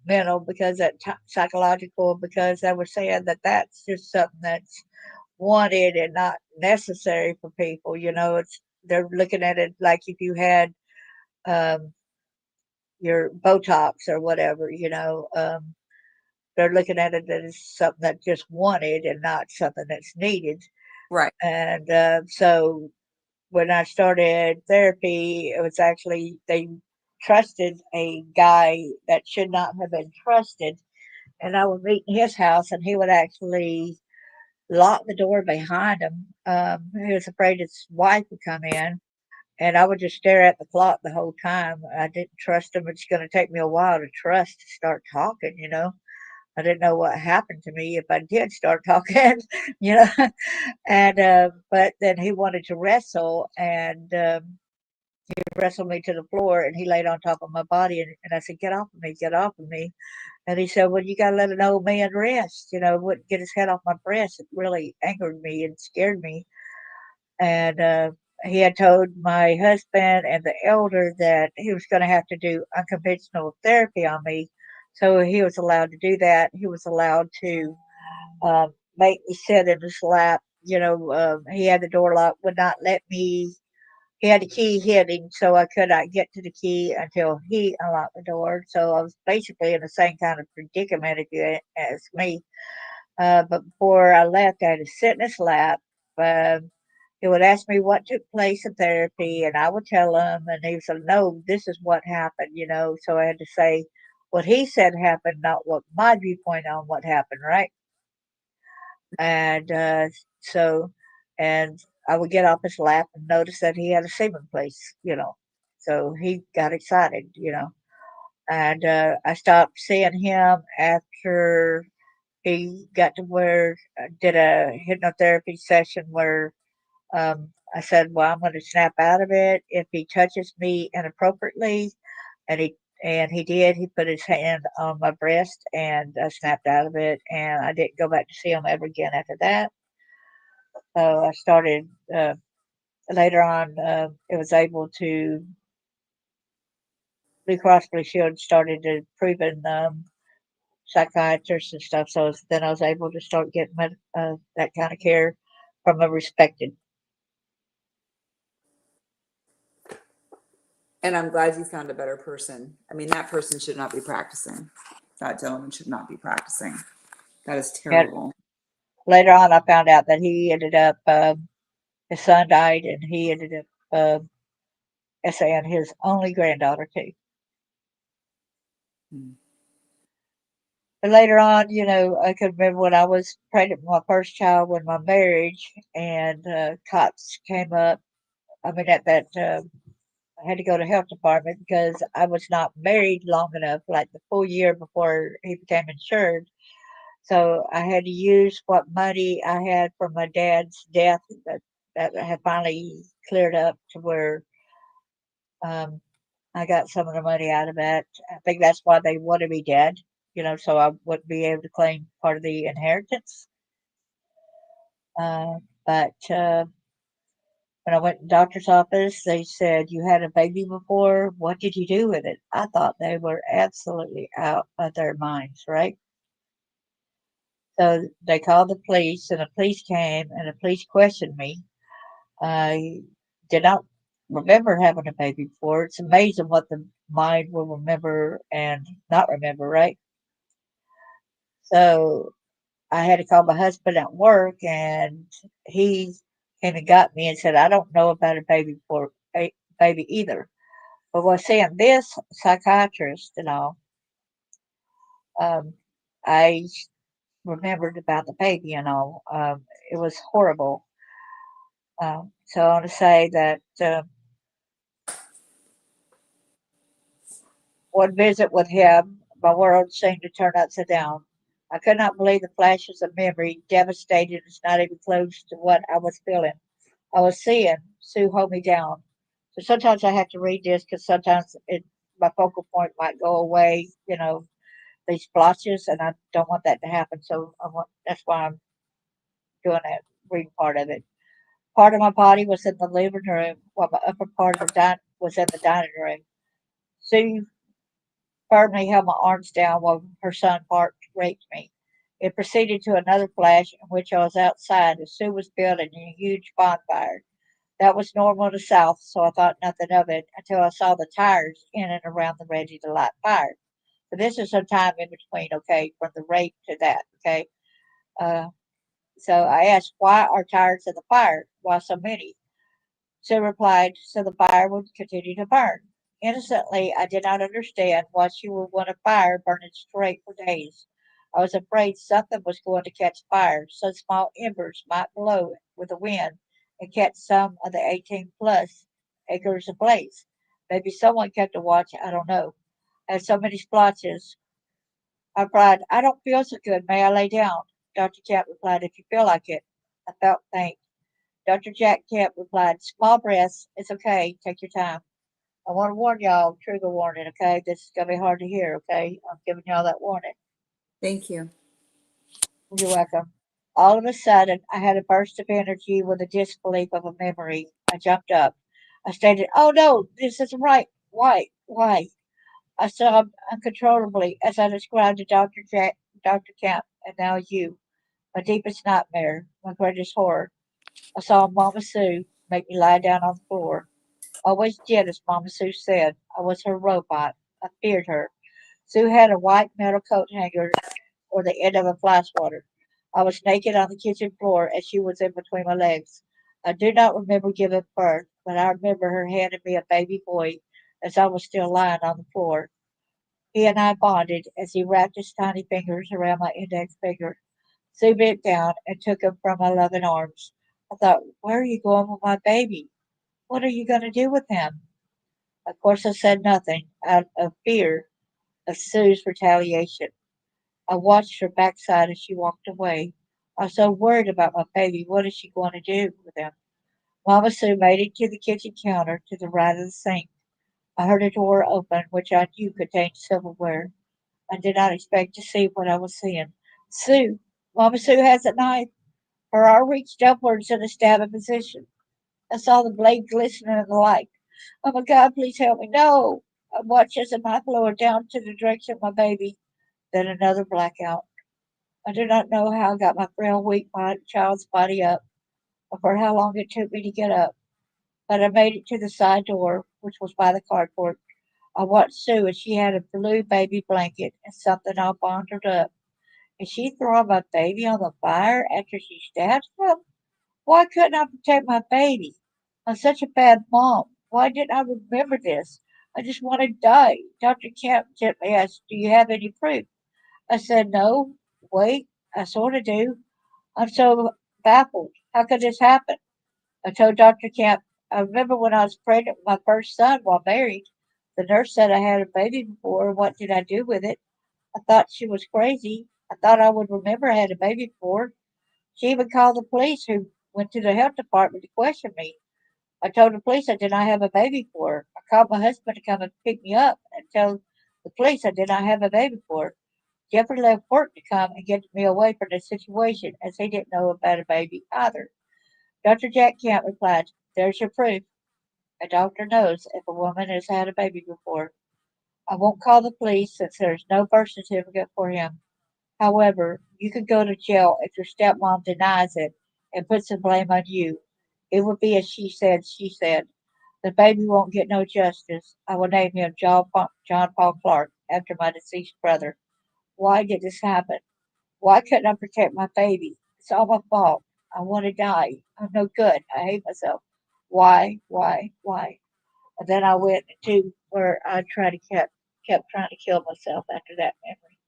mental, because that psychological, because they were saying that that's just something that's wanted and not necessary for people. It's they're looking at it like if you had um, your Botox or whatever. They're looking at it as something that's just wanted and not something that's needed. Right. And so when I started therapy, it was actually they trusted a guy that should not have been trusted. And I would meet in his house, and he would actually lock the door behind him. He was afraid his wife would come in, and I would just stare at the clock the whole time. I didn't trust him. It's going to take me a while to trust to start talking, you know. I didn't know what happened to me if I did start talking, you know. And but then he wanted to wrestle, and he wrestled me to the floor, and he laid on top of my body, and I said, "Get off of me, get off of me." And he said, "Well, you got to let an old man rest, you know, wouldn't get his head off my breast." It really angered me and scared me. And he had told my husband and the elder that he was going to have to do unconventional therapy on me. So he was allowed to do that. He was allowed to make me sit in his lap. You know, he had the door locked, would not let me. He had the key hidden, so I could not get to the key until he unlocked the door. So I was basically in the same kind of predicament if you ask me. But before I left, I had to sit in his lap. Um, he would ask me what took place in therapy, and I would tell him, and he would say, "No, this is what happened," you know. So I had to say what he said happened, not what my viewpoint on what happened, right? And so, and I would get off his lap and notice that he had a semen place, you know. So he got excited, you know. And I stopped seeing him after he got to where I did a hypnotherapy session where I said, "Well, I'm going to snap out of it if he touches me inappropriately," and he did. He put his hand on my breast, and I snapped out of it, and I didn't go back to see him ever again after that. So I started later on. It was able to Blue Cross Blue Shield started approving psychiatrists and stuff. So then I was able to start getting that kind of care from a respected. And I'm glad you found a better person. I mean, that person should not be practicing. That gentleman should not be practicing. That is And terrible. later on, I found out that he ended up his son died, and he ended up essaying his only granddaughter too. Hmm. But later on, you know, I could remember when I was pregnant with my first child, when my marriage and cops came up. I mean, at that I had to go to health department because I was not married long enough, like the full year before he became insured. So I had to use what money I had from my dad's death that had finally cleared up to where um, I got some of the money out of that. I think that's why they wanted me dead, you know, so I wouldn't be able to claim part of the inheritance. But when I went to the doctor's office, they said, "You had a baby before. What did you do with it?" I thought they were absolutely out of their minds, right? So they called the police, and the police came, and the police questioned me. I did not remember having a baby before. It's amazing what the mind will remember and not remember, right? So I had to call my husband at work, and he came and got me and said, "I don't know about a baby before a baby either." But while seeing this psychiatrist and all, um, I remembered about the baby and all. It was horrible. So I want to say that one visit with him, my world seemed to turn upside down. I could not believe the flashes of memory, devastated. It's not even close to what I was feeling. I was seeing Sue hold me down. So sometimes I have to read this because sometimes my focal point might go away, you know, these splotches, and I don't want that to happen. So that's why I'm doing that, reading part of it. Part of my body was in the living room, while my upper part of the was in the dining room. Sue firmly held my arms down while her son Bart raped me. It proceeded to another flash in which I was outside as Sue was building a huge bonfire. That was normal in the South, so I thought nothing of it until I saw the tires in and around the ready to light fire. So this is some time in between, okay, from the rape to that, okay. Uh, So I asked, why are tires in the fire? Why so many? Sue replied, so the fire would continue to burn. Innocently, I did not understand why she would want a fire burning straight for days. I was afraid something was going to catch fire. Some small embers might blow with the wind and catch some of the 18 plus acres ablaze. Maybe someone kept a watch, I don't know. I had so many splotches. I cried, I don't feel so good. May I lay down? Dr. Cat replied, if you feel like it. I felt faint. Dr. Jack Kemp replied, small breaths. It's okay. Take your time. I want to warn y'all, trigger warning, okay? This is going to be hard to hear, okay? I'm giving y'all that warning. Thank you. You're welcome. All of a sudden, I had a burst of energy with a disbelief of a memory. I jumped up. I stated, oh no, this isn't right. Why? Why? I sobbed uncontrollably as I described to Dr. Jack, Dr. Kemp, and now you. My deepest nightmare, my greatest horror. I saw Mama Sue make me lie down on the floor. Always did as Mama Sue said. I was her robot. I feared her. Sue had a white metal coat hanger or the end of a fly swatter. I was naked on the kitchen floor and she was in between my legs. I do not remember giving birth, but I remember her handing me a baby boy as I was still lying on the floor. He and I bonded as he wrapped his tiny fingers around my index finger. Sue bent down and took him from my loving arms. I thought, where are you going with my baby? What are you going to do with him? Of course, I said nothing out of fear of Sue's retaliation. I watched her backside as she walked away. I was so worried about my baby. What is she going to do with him? Mama Sue made it to the kitchen counter to the right of the sink. I heard a door open, which I knew contained silverware. I did not expect to see what I was seeing. Sue! Mama Sue has a knife. Her arm reached upwards in a stabbing position. I saw the blade glistening in the light. Oh my God, please help me. No! I watched as the knife lowered down to the direction of my baby. Then another blackout. I do not know how I got my frail, weak child's body up, or for how long it took me to get up, but I made it to the side door, which was by the carport. I watched Sue as she had a blue baby blanket and something all bundled up. Is she throwing my baby on the fire after she stabs him? Why couldn't I protect my baby? I'm such a bad mom. Why didn't I remember this? I just want to die. Dr. Kemp gently asked, do you have any proof? I said, no. Wait, I sort of do. I'm so baffled. How could this happen? I told Dr. Kemp, I remember when I was pregnant with my first son while married. The nurse said I had a baby before. What did I do with it? I thought she was crazy. I thought I would remember I had a baby before. She even called the police, who went to the health department to question me. I told the police I did not have a baby for her. I called my husband to come and pick me up and tell the police I did not have a baby for her. Jeffrey left work to come and get me away from the situation as he didn't know about a baby either. Dr. Jack Kemp replied, there's your proof. A doctor knows if a woman has had a baby before. I won't call the police since there's no birth certificate for him. However, you could go to jail if your stepmom denies it and puts the blame on you. It would be a she said. The baby won't get no justice. I will name him John Paul Clark after my deceased brother. Why did this happen? Why couldn't I protect my baby? It's all my fault. I want to die. I'm no good. I hate myself. Why? Why? Why? And then I went to where I tried to kept trying to kill myself after that memory.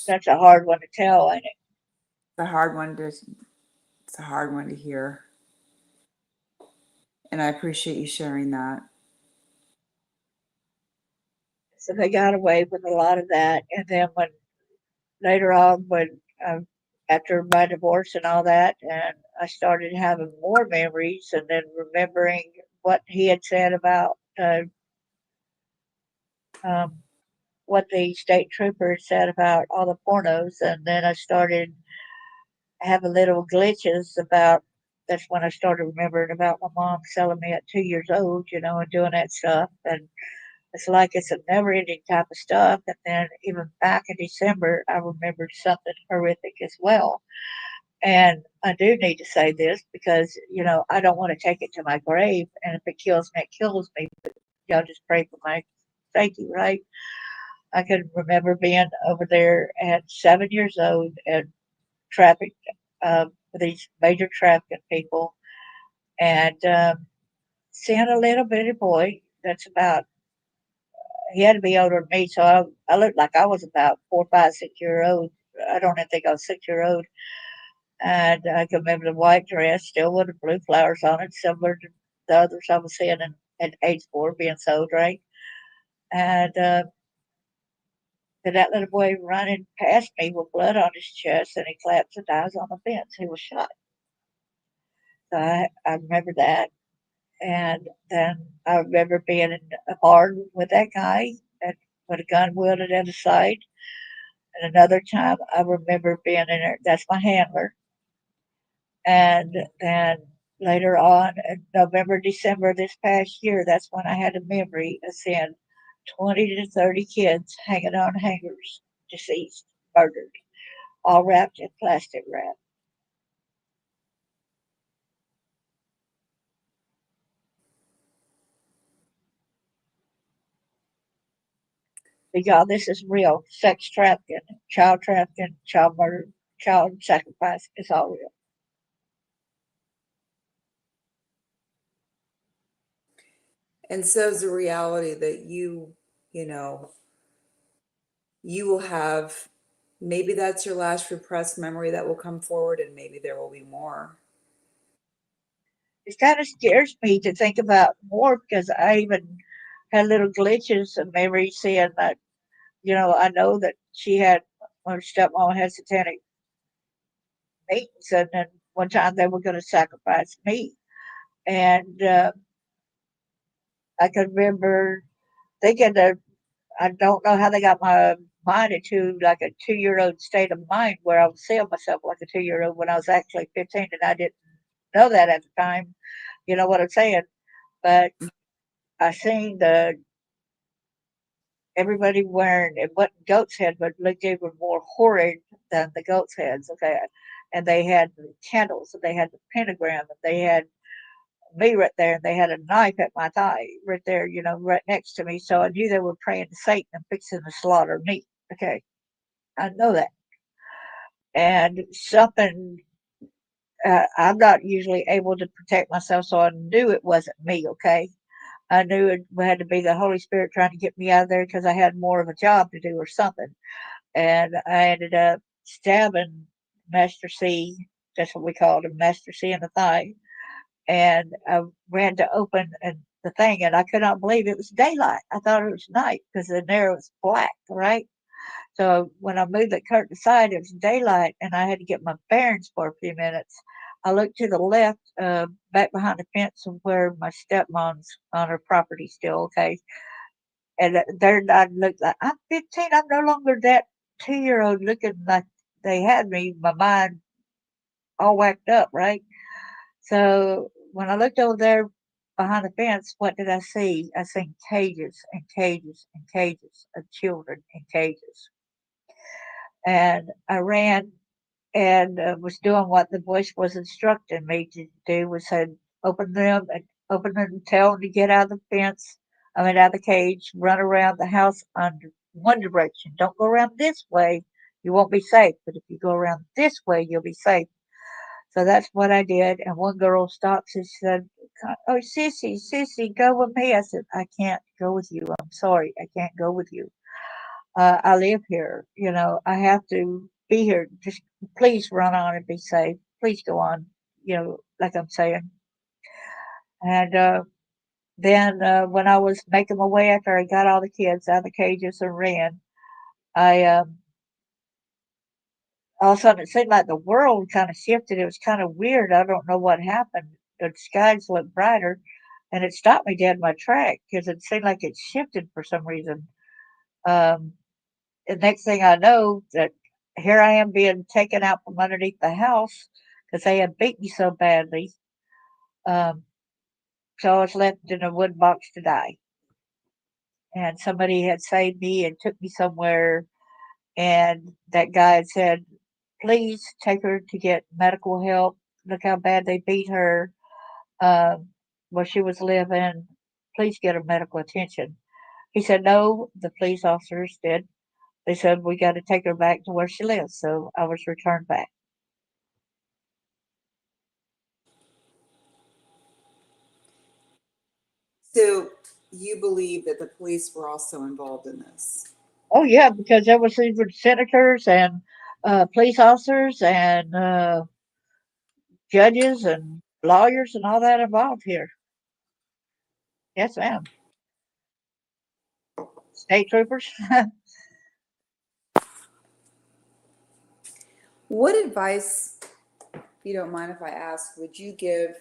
That's a hard one to tell, ain't it? It's a hard one to it's a hard one to hear. And I appreciate you sharing that. So they got away with a lot of that, and then when later on, when after my divorce and all that, and I started having more memories, and then remembering what he had said about um, what the state trooper said about all the pornos, and then I started having little glitches about. That's when I started remembering about my mom selling me at 2 years old, and doing that stuff, and it's like it's a never ending type of stuff. And then even back in December, I remembered something horrific as well. And I do need to say this because, I don't want to take it to my grave. And if it kills me, it kills me. But y'all just pray for my safety, right? I can remember being over there at 7 years old and trafficked with these major trafficking people and seeing a little bitty boy that's about, he had to be older than me. So I looked like I was about 4, 5, 6 year old. I don't even think I was 6 year old. And I can remember the white dress still with the blue flowers on it, similar to the others I was seeing in age 4 being sold, right? And then that little boy running past me with blood on his chest and he collapsed and dies on the fence. He was shot. So I remember that. And then I remember being in a bar with that guy and with a gun wielded at his side. And another time I remember being in there, that's my handler. And then later on, in November, December this past year, that's when I had a memory of seeing 20 to 30 kids hanging on hangers, deceased, murdered, all wrapped in plastic wrap. But y'all, this is real. Sex trafficking, child murder, child sacrifice. It's all real. And so is the reality that you know, you will have, maybe that's your last repressed memory that will come forward, and maybe there will be more. It kind of scares me to think about more because I even had little glitches of memory seeing that, I know that she had, her stepmom had satanic meetings, and then one time they were going to sacrifice me. And I can remember thinking that I don't know how they got my mind into like a 2 year old state of mind where I was seeing myself like a 2 year old when I was actually 15 and I didn't know that at the time. You know what I'm saying? But I seen the everybody wearing it wasn't goat's head, but looked even more horrid than the goat's heads. Okay, and they had the candles, and they had the pentagram, and they had me right there, and they had a knife at my thigh right there, right next to me. So I knew they were praying to Satan and fixing to slaughter me. Okay, I know that, and something. I'm not usually able to protect myself, so I knew it wasn't me. Okay, I knew it had to be the Holy Spirit trying to get me out of there because I had more of a job to do or something. And I ended up stabbing Master C. That's what we called him, Master C in the thigh. And I ran to open the thing, and I could not believe it was daylight. I thought it was night because in there it was black, right? So when I moved the curtain aside, it was daylight, and I had to get my bearings for a few minutes. I looked to the left, back behind the fence of where my stepmom's on her property still, okay? And there I looked like, I'm 15. I'm no longer that 2 year old looking like they had me, my mind all whacked up, right? So when I looked over there behind the fence, what did I see? I seen cages and cages and cages of children in cages. And I ran and was doing what the voice was instructing me to do, was said, open them and open them and tell them to get out of the fence, out of the cage, run around the house under one direction. Don't go around this way. You won't be safe. But if you go around this way, you'll be safe. So that's what I did. And one girl stops and said, oh, Sissy, go with me. I said, I can't go with you. I'm sorry. I can't go with you. I live here. I have to be here. Just please run on and be safe. Please go on. Like I'm saying. And then when I was making my way after I got all the kids out of the cages and ran, I all of a sudden it seemed like the world kind of shifted. It was kind of weird. I don't know what happened. The skies looked brighter, and it stopped me dead in my track because it seemed like it shifted for some reason. Um, the next thing I know, that here I am being taken out from underneath the house because they had beat me so badly. Um, so I was left in a wood box to die. And somebody had saved me and took me somewhere. And that guy had said please take her to get medical help. Look how bad they beat her where she was living. Please get her medical attention. He said, no, the police officers did. They said, we got to take her back to where she lives. So I was returned back. So you believe that the police were also involved in this? Oh, yeah, because there was even senators and police officers and judges and lawyers and all that involved here. Yes, ma'am. State troopers. What advice, if you don't mind if I ask, would you give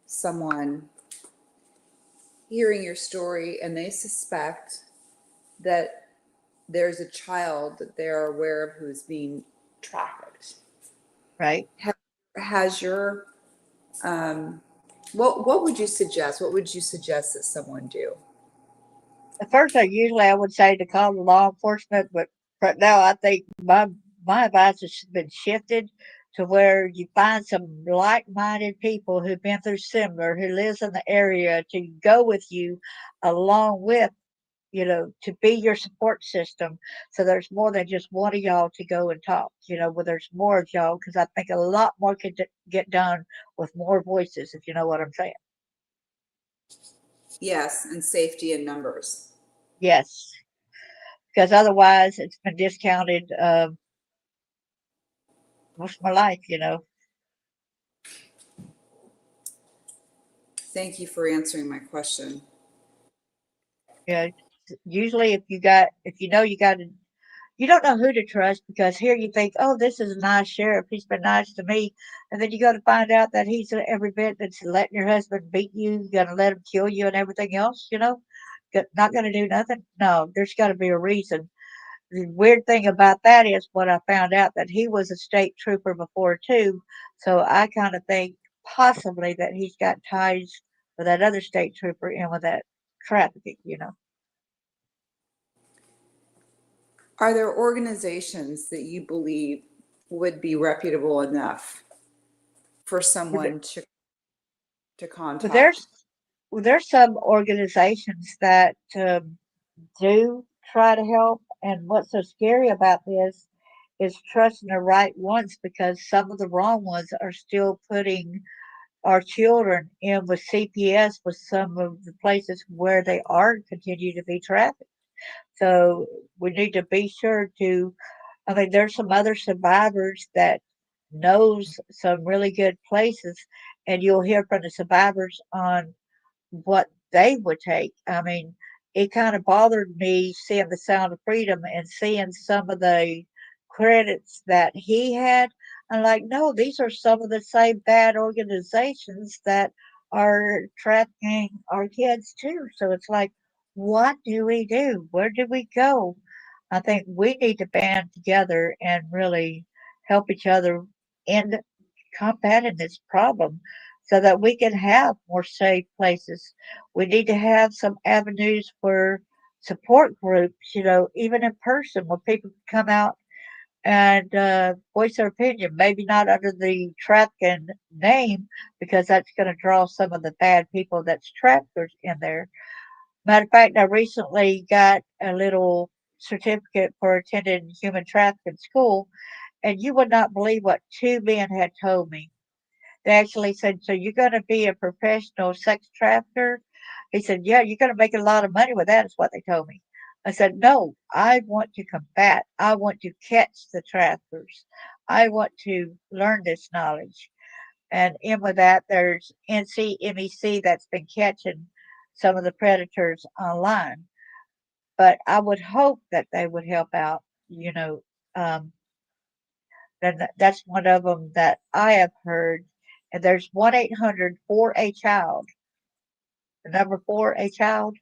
someone hearing your story and they suspect that there's a child that they're aware of who's being trafficked? Right. Has your what would you suggest? What would you suggest that someone do? At first, I would say to call the law enforcement, but right now I think my advice has been shifted to where you find some like-minded people who've been through similar, who lives in the area to go with you, along with to be your support system. So there's more than just one of y'all to go and talk. Where there's more of y'all, because I think a lot more could get done with more voices, if you know what I'm saying. Yes, and safety in numbers. Yes, because otherwise it's been discounted most of my life. Thank you for answering my question. Yeah, usually if you know you got to, you don't know who to trust, because here you think, oh, this is a nice sheriff, he's been nice to me, and then you got to find out that he's every bit that's letting your husband beat you, gonna let him kill you and everything else. Not gonna do nothing. No, there's got to be a reason. The weird thing about that is what I found out, that he was a state trooper before too, so I kind of think possibly that he's got ties with that other state trooper and with that trafficking. Are there organizations that you believe would be reputable enough for But someone to but contact? there's some organizations that do try to help, and what's so scary about this is trusting the right ones, because some of the wrong ones are still putting our children in with CPS with some of the places where they are continue to be trafficked. So we need to be sure to. I mean, there's some other survivors that knows some really good places, and you'll hear from the survivors on what they would take. I mean, it kind of bothered me seeing The Sound of Freedom and seeing some of the credits that he had. I'm like, no, these are some of the same bad organizations that are trafficking our kids too. So it's like, what do we do? Where do we go? I think we need to band together and really help each other in combating this problem so that we can have more safe places. We need to have some avenues for support groups, even in person, where people can come out and voice their opinion. Maybe not under the trafficking name, because that's going to draw some of the bad people that's traffickers in there. Matter of fact, I recently got a little certificate for attending human trafficking school, and you would not believe what two men had told me. They actually said, so you're going to be a professional sex trafficker? He said, yeah, you're going to make a lot of money with that, is what they told me. I said, no, I want to combat. I want to catch the traffickers. I want to learn this knowledge. And in with that, there's NCMEC that's been catching some of the predators online. But I would hope that they would help out. Um, and that's one of them that I have heard. And there's 1-800 for a child. The number for a child,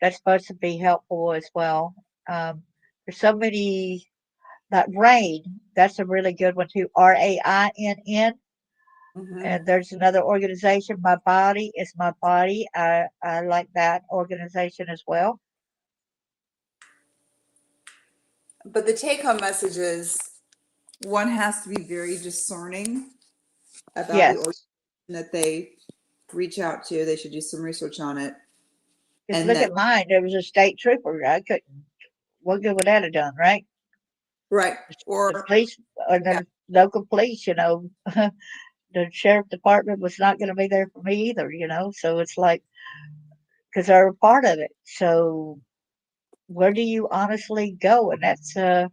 that's supposed to be helpful as well. There's so many, that RAIN, that's a really good one too. RAINN. Mm-hmm. And there's another organization, My Body is My Body. I like that organization as well. But the take home message is one has to be very discerning about the Yes, organization that they reach out to. They should do some research on it. just And look that, at mine. There was a state trooper. I couldn't. What good would that have done, right? right. The Or, police or yeah, the local police, the sheriff department was not going to be there for me either, So it's like, because they're a part of it. So where do you honestly go? And that's a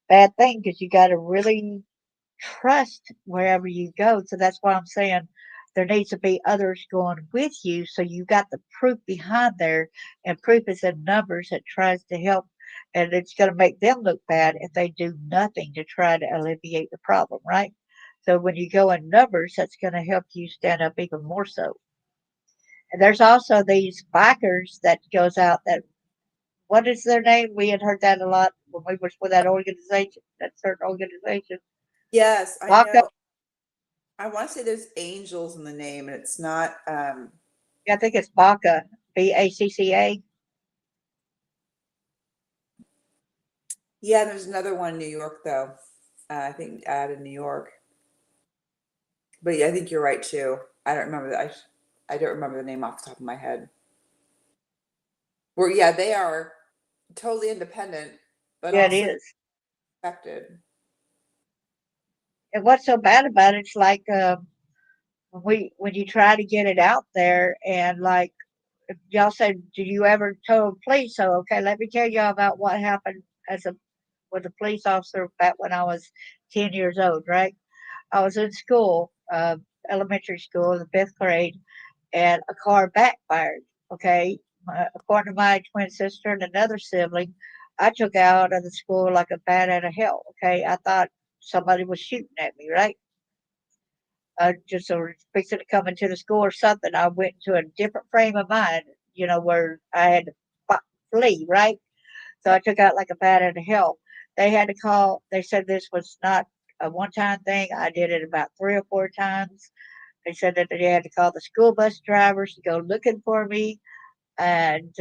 bad thing because you got to really trust wherever you go. So that's why I'm saying there needs to be others going with you. So you got the proof behind there, and proof is in numbers that tries to help. And it's going to make them look bad if they do nothing to try to alleviate the problem, right? So when you go in numbers, that's going to help you stand up even more so. And there's also these bikers that goes out that what is their name? We had heard that a lot when we was with that organization, that certain organization. yes, I Baka, know. I want to say there's angels in the name, and it's not. I think it's Baka, BACCA. Yeah, there's another one in New York, though. I think out in New York. But yeah, I think you're right too. I don't remember that. I don't remember the name off the top of my head. Where yeah, they are totally independent, but Yeah, it also is. respected. And what's so bad about it's like when you try to get it out there and like if y'all said, do you ever tell the police? So okay, let me tell y'all about what happened as a with a police officer back when I was 10 years old. Right, I was in school, elementary school, the fifth grade, and a car backfired. Okay, according to my twin sister and another sibling, I took out of the school like a bat out of hell. Okay, I thought somebody was shooting at me. Right, just so fixing to come into the school or something. I went into a different frame of mind. Where I had to flee. Right, so I took out like a bat out of hell. They had to call. They said this was not a one-time thing. I did it about 3 or 4 times. They said that they had to call the school bus drivers to go looking for me. And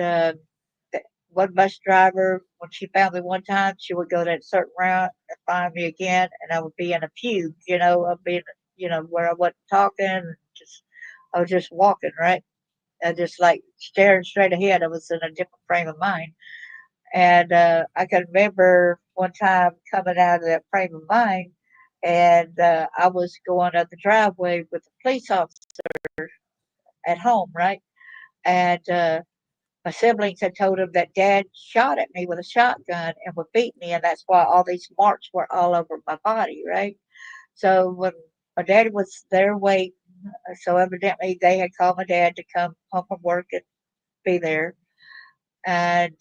one bus driver, when she found me one time, she would go that certain route and find me again, and I would be in a fugue, I'd be, where I wasn't talking, just I was just walking, right? I just like staring straight ahead. I was in a different frame of mind, and I can remember one time coming out of that frame of mind, and I was going up the driveway with the police officer at home, right? And my siblings had told him that dad shot at me with a shotgun and would beat me, and that's why all these marks were all over my body, right? So when my daddy was there waiting, so evidently they had called my dad to come home from work and be there. And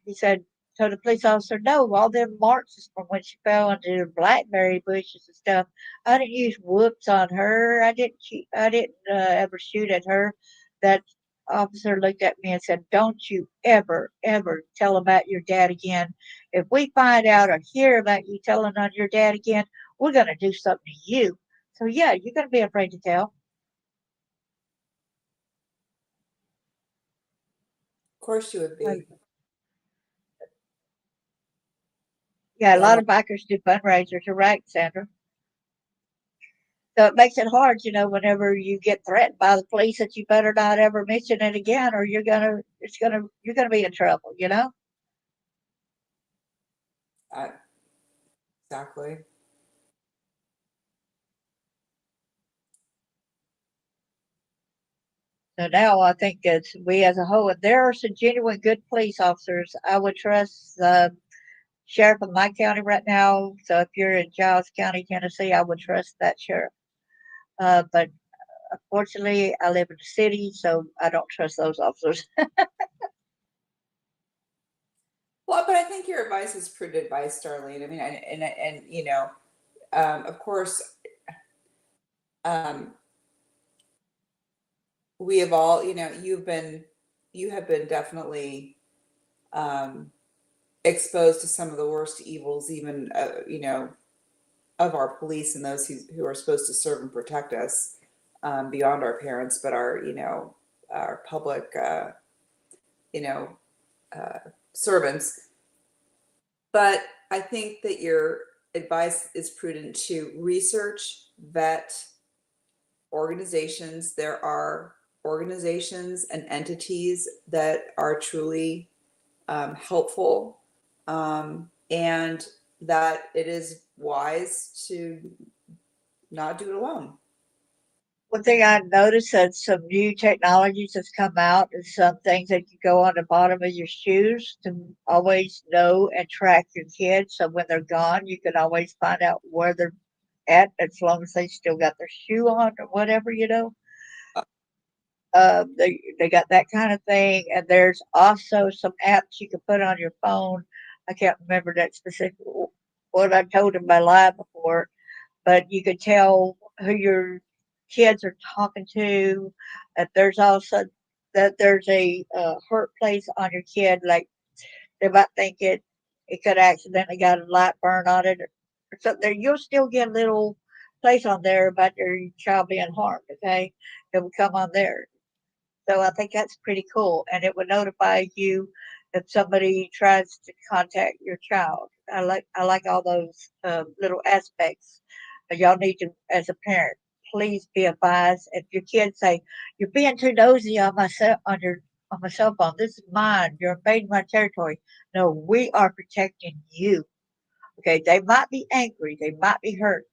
he said, told the police officer, no, all them marks is from when she fell into the blackberry bushes and stuff. I didn't use whoops on her. I didn't ever shoot at her. That officer looked at me and said, don't you ever, ever tell about your dad again. If we find out or hear about you telling on your dad again, we're going to do something to you. So, yeah, you're going to be afraid to tell. Of course you would Uh, be. Yeah, a Yeah, lot of bikers do fundraisers. You're right, Sandra. So it makes it hard, whenever you get threatened by the police that you better not ever mention it again or you're gonna be in trouble. I, exactly. So now I think it's we as a whole, and there are some genuine good police officers. I would trust the sheriff of my county right now. So if you're in Giles County, Tennessee, I would trust that sheriff. But unfortunately, I live in the city, so I don't trust those officers. Well, but I think your advice is prudent advice, Darlene. I mean, and of course, um, we have all, you have been definitely um, exposed to some of the worst evils, even of our police and those who are supposed to serve and protect us, beyond our parents, but our public, you know, uh, servants. But I think that advice is prudent to research, vet organizations. There are organizations and entities that are truly helpful, and that it is wise to not do it alone. One thing I noticed that some new technologies has come out is some things that you go on the bottom of your shoes to always know and track your kids. So when they're gone, you can always find out where they're at as long as they still got their shoe on or whatever, you know. They got that kind of thing, and there's also some apps you can put on your phone. I can't remember that specific what I told in my live before, but you could tell who your kids are talking to. That there's also that there's a hurt place on your kid, like they might think it could accidentally got a light burn on it, or something. There, you'll still get a little place on there about your child being harmed. Okay, it will come on there. So I think that's pretty cool, and it would notify you if somebody tries to contact your child. I like all those little aspects. Y'all need to, as a parent, please be advised. If your kids say you're being too nosy on my cell phone, this is mine. You're invading my territory. No, we are protecting you. Okay, they might be angry, they might be hurt,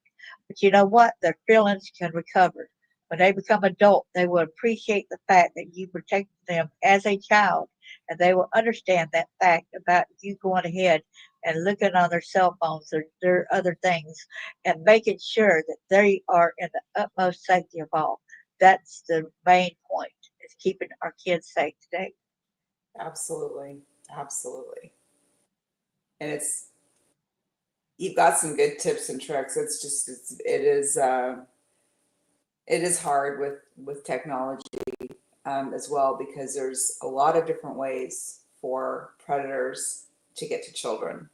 but you know what? Their feelings can recover. When they become adult, they will appreciate the fact that you protected them as a child, and they will understand that fact about you going ahead and looking on their cell phones or their other things and making sure that they are in the utmost safety of all. That's the main point, is keeping our kids safe today. Absolutely. Absolutely. And you've got some good tips and tricks. It's just, it is hard with technology as well, because there's a lot of different ways for predators to get to children.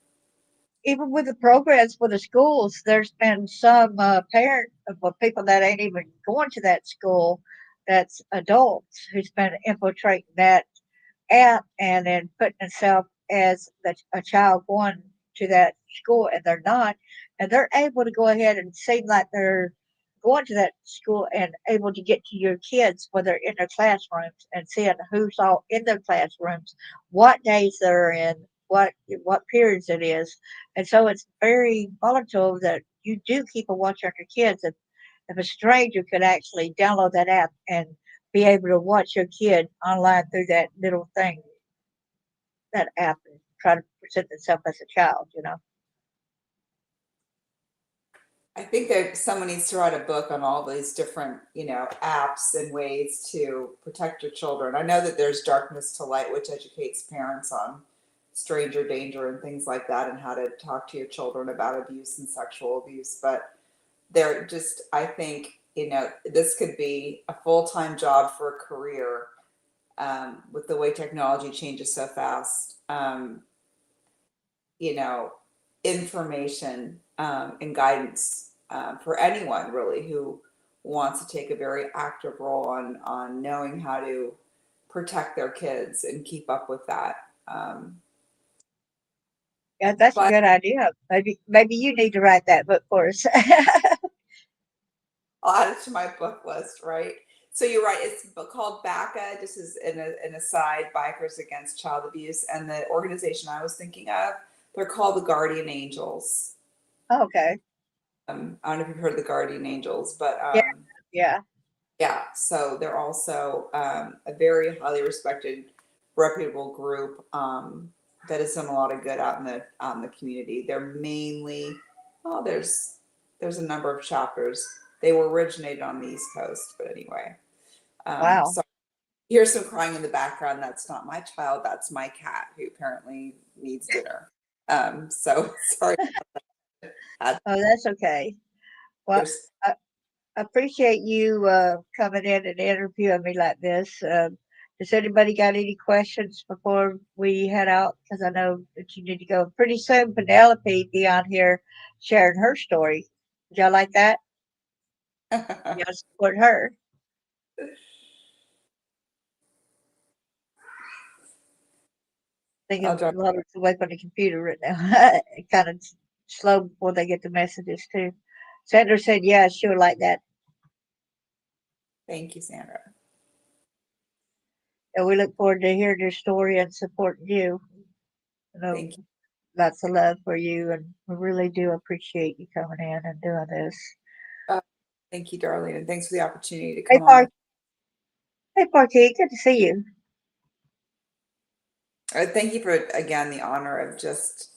Even with the programs for the schools, there's been some parent of people that ain't even going to that school, that's adults who's been infiltrating that app and then putting themselves as a child going to that school, and they're not, and they're able to go ahead and seem like they're going to that school and able to get to your kids when they're in their classrooms and seeing who's all in their classrooms, what days they're in, what periods it is, and so it's very volatile that you do keep a watch on your kids. If a stranger could actually download that app and be able to watch your kid online through that little thing, that app, and try to present themselves as a child, you know. I think that someone needs to write a book on all these different, apps and ways to protect your children. I know that there's Darkness to Light, which educates parents on stranger danger and things like that, and how to talk to your children about abuse and sexual abuse. But they're just, I think, this could be a full-time job for a career, with the way technology changes so fast. You know, Information and guidance for anyone really who wants to take a very active role on knowing how to protect their kids and keep up with that. Yeah, that's a But good idea. Maybe you need to write that book for us. I'll add it to my book list, right? So you're right. It's called BACA. This is an aside, Bikers Against Child Abuse, and the organization I was thinking of, they're called the Guardian Angels. Okay. I don't know if you've heard of the Guardian Angels, but Yeah. Yeah. yeah, so they're also a very highly respected, reputable group that has done a lot of good out in the community. They're mainly, oh, there's a number of chapters. They were originated on the East Coast, but anyway. Wow. So here's some crying in the background. That's not my child. That's my cat who apparently needs dinner. So sorry. Oh, that's okay. Well, There's I appreciate you coming in and interviewing me like this. Does anybody got any questions before we head out? Because I know that you need to go pretty soon. Penelope be on here sharing her story. Would y'all like that? Y'all support her. I'll Thinking drop. Robert's away from the computer right now. Kind of slow before they get the messages too. Sandra said, yeah, she would like that. Thank you, Sandra. And we look forward to hearing your story and supporting you. You know, Thank you. lots of love for you, and we really do appreciate you coming in and doing this. Uh, Thank you, Darlene, and thanks for the opportunity to Hey, come on. Hey, Parky, good to see you. Thank you for, again, the honor of just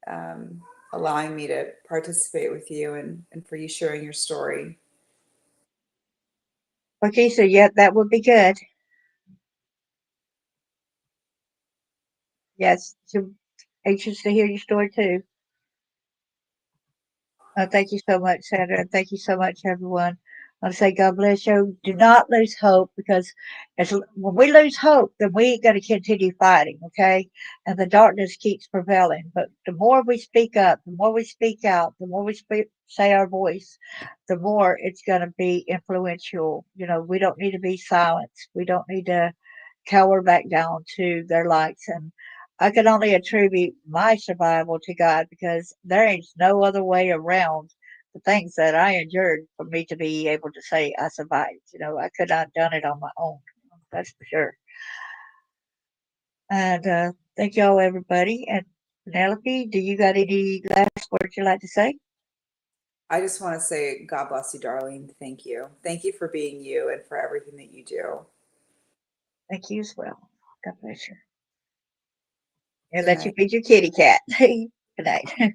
um, allowing me to participate with you and for you sharing your story. Parky said, yeah, that would be good. Yes, she's anxious to hear your story too. Thank you so much, Sandra, and thank you so much, everyone. I say God bless you. Do not lose hope, because when we lose hope, then we ain't going to continue fighting, okay? And the darkness keeps prevailing. But the more we speak up, the more we speak out, the more we say our voice, the more it's going to be influential. You know, we don't need to be silenced. We don't need to cower back down to their lights. And I can only attribute my survival to God, because there ain't no other way around the things that I endured for me to be able to say I survived. You know, I could not have done it on my own. That's for sure. And thank y'all, everybody. And Penelope, do you got any last words you'd like to say? I just want to say, God bless you, Darlene. Thank you. Thank you for being you and for everything that you do. Thank you as well. God bless you. And Good let you night. feed your kitty cat. Good night.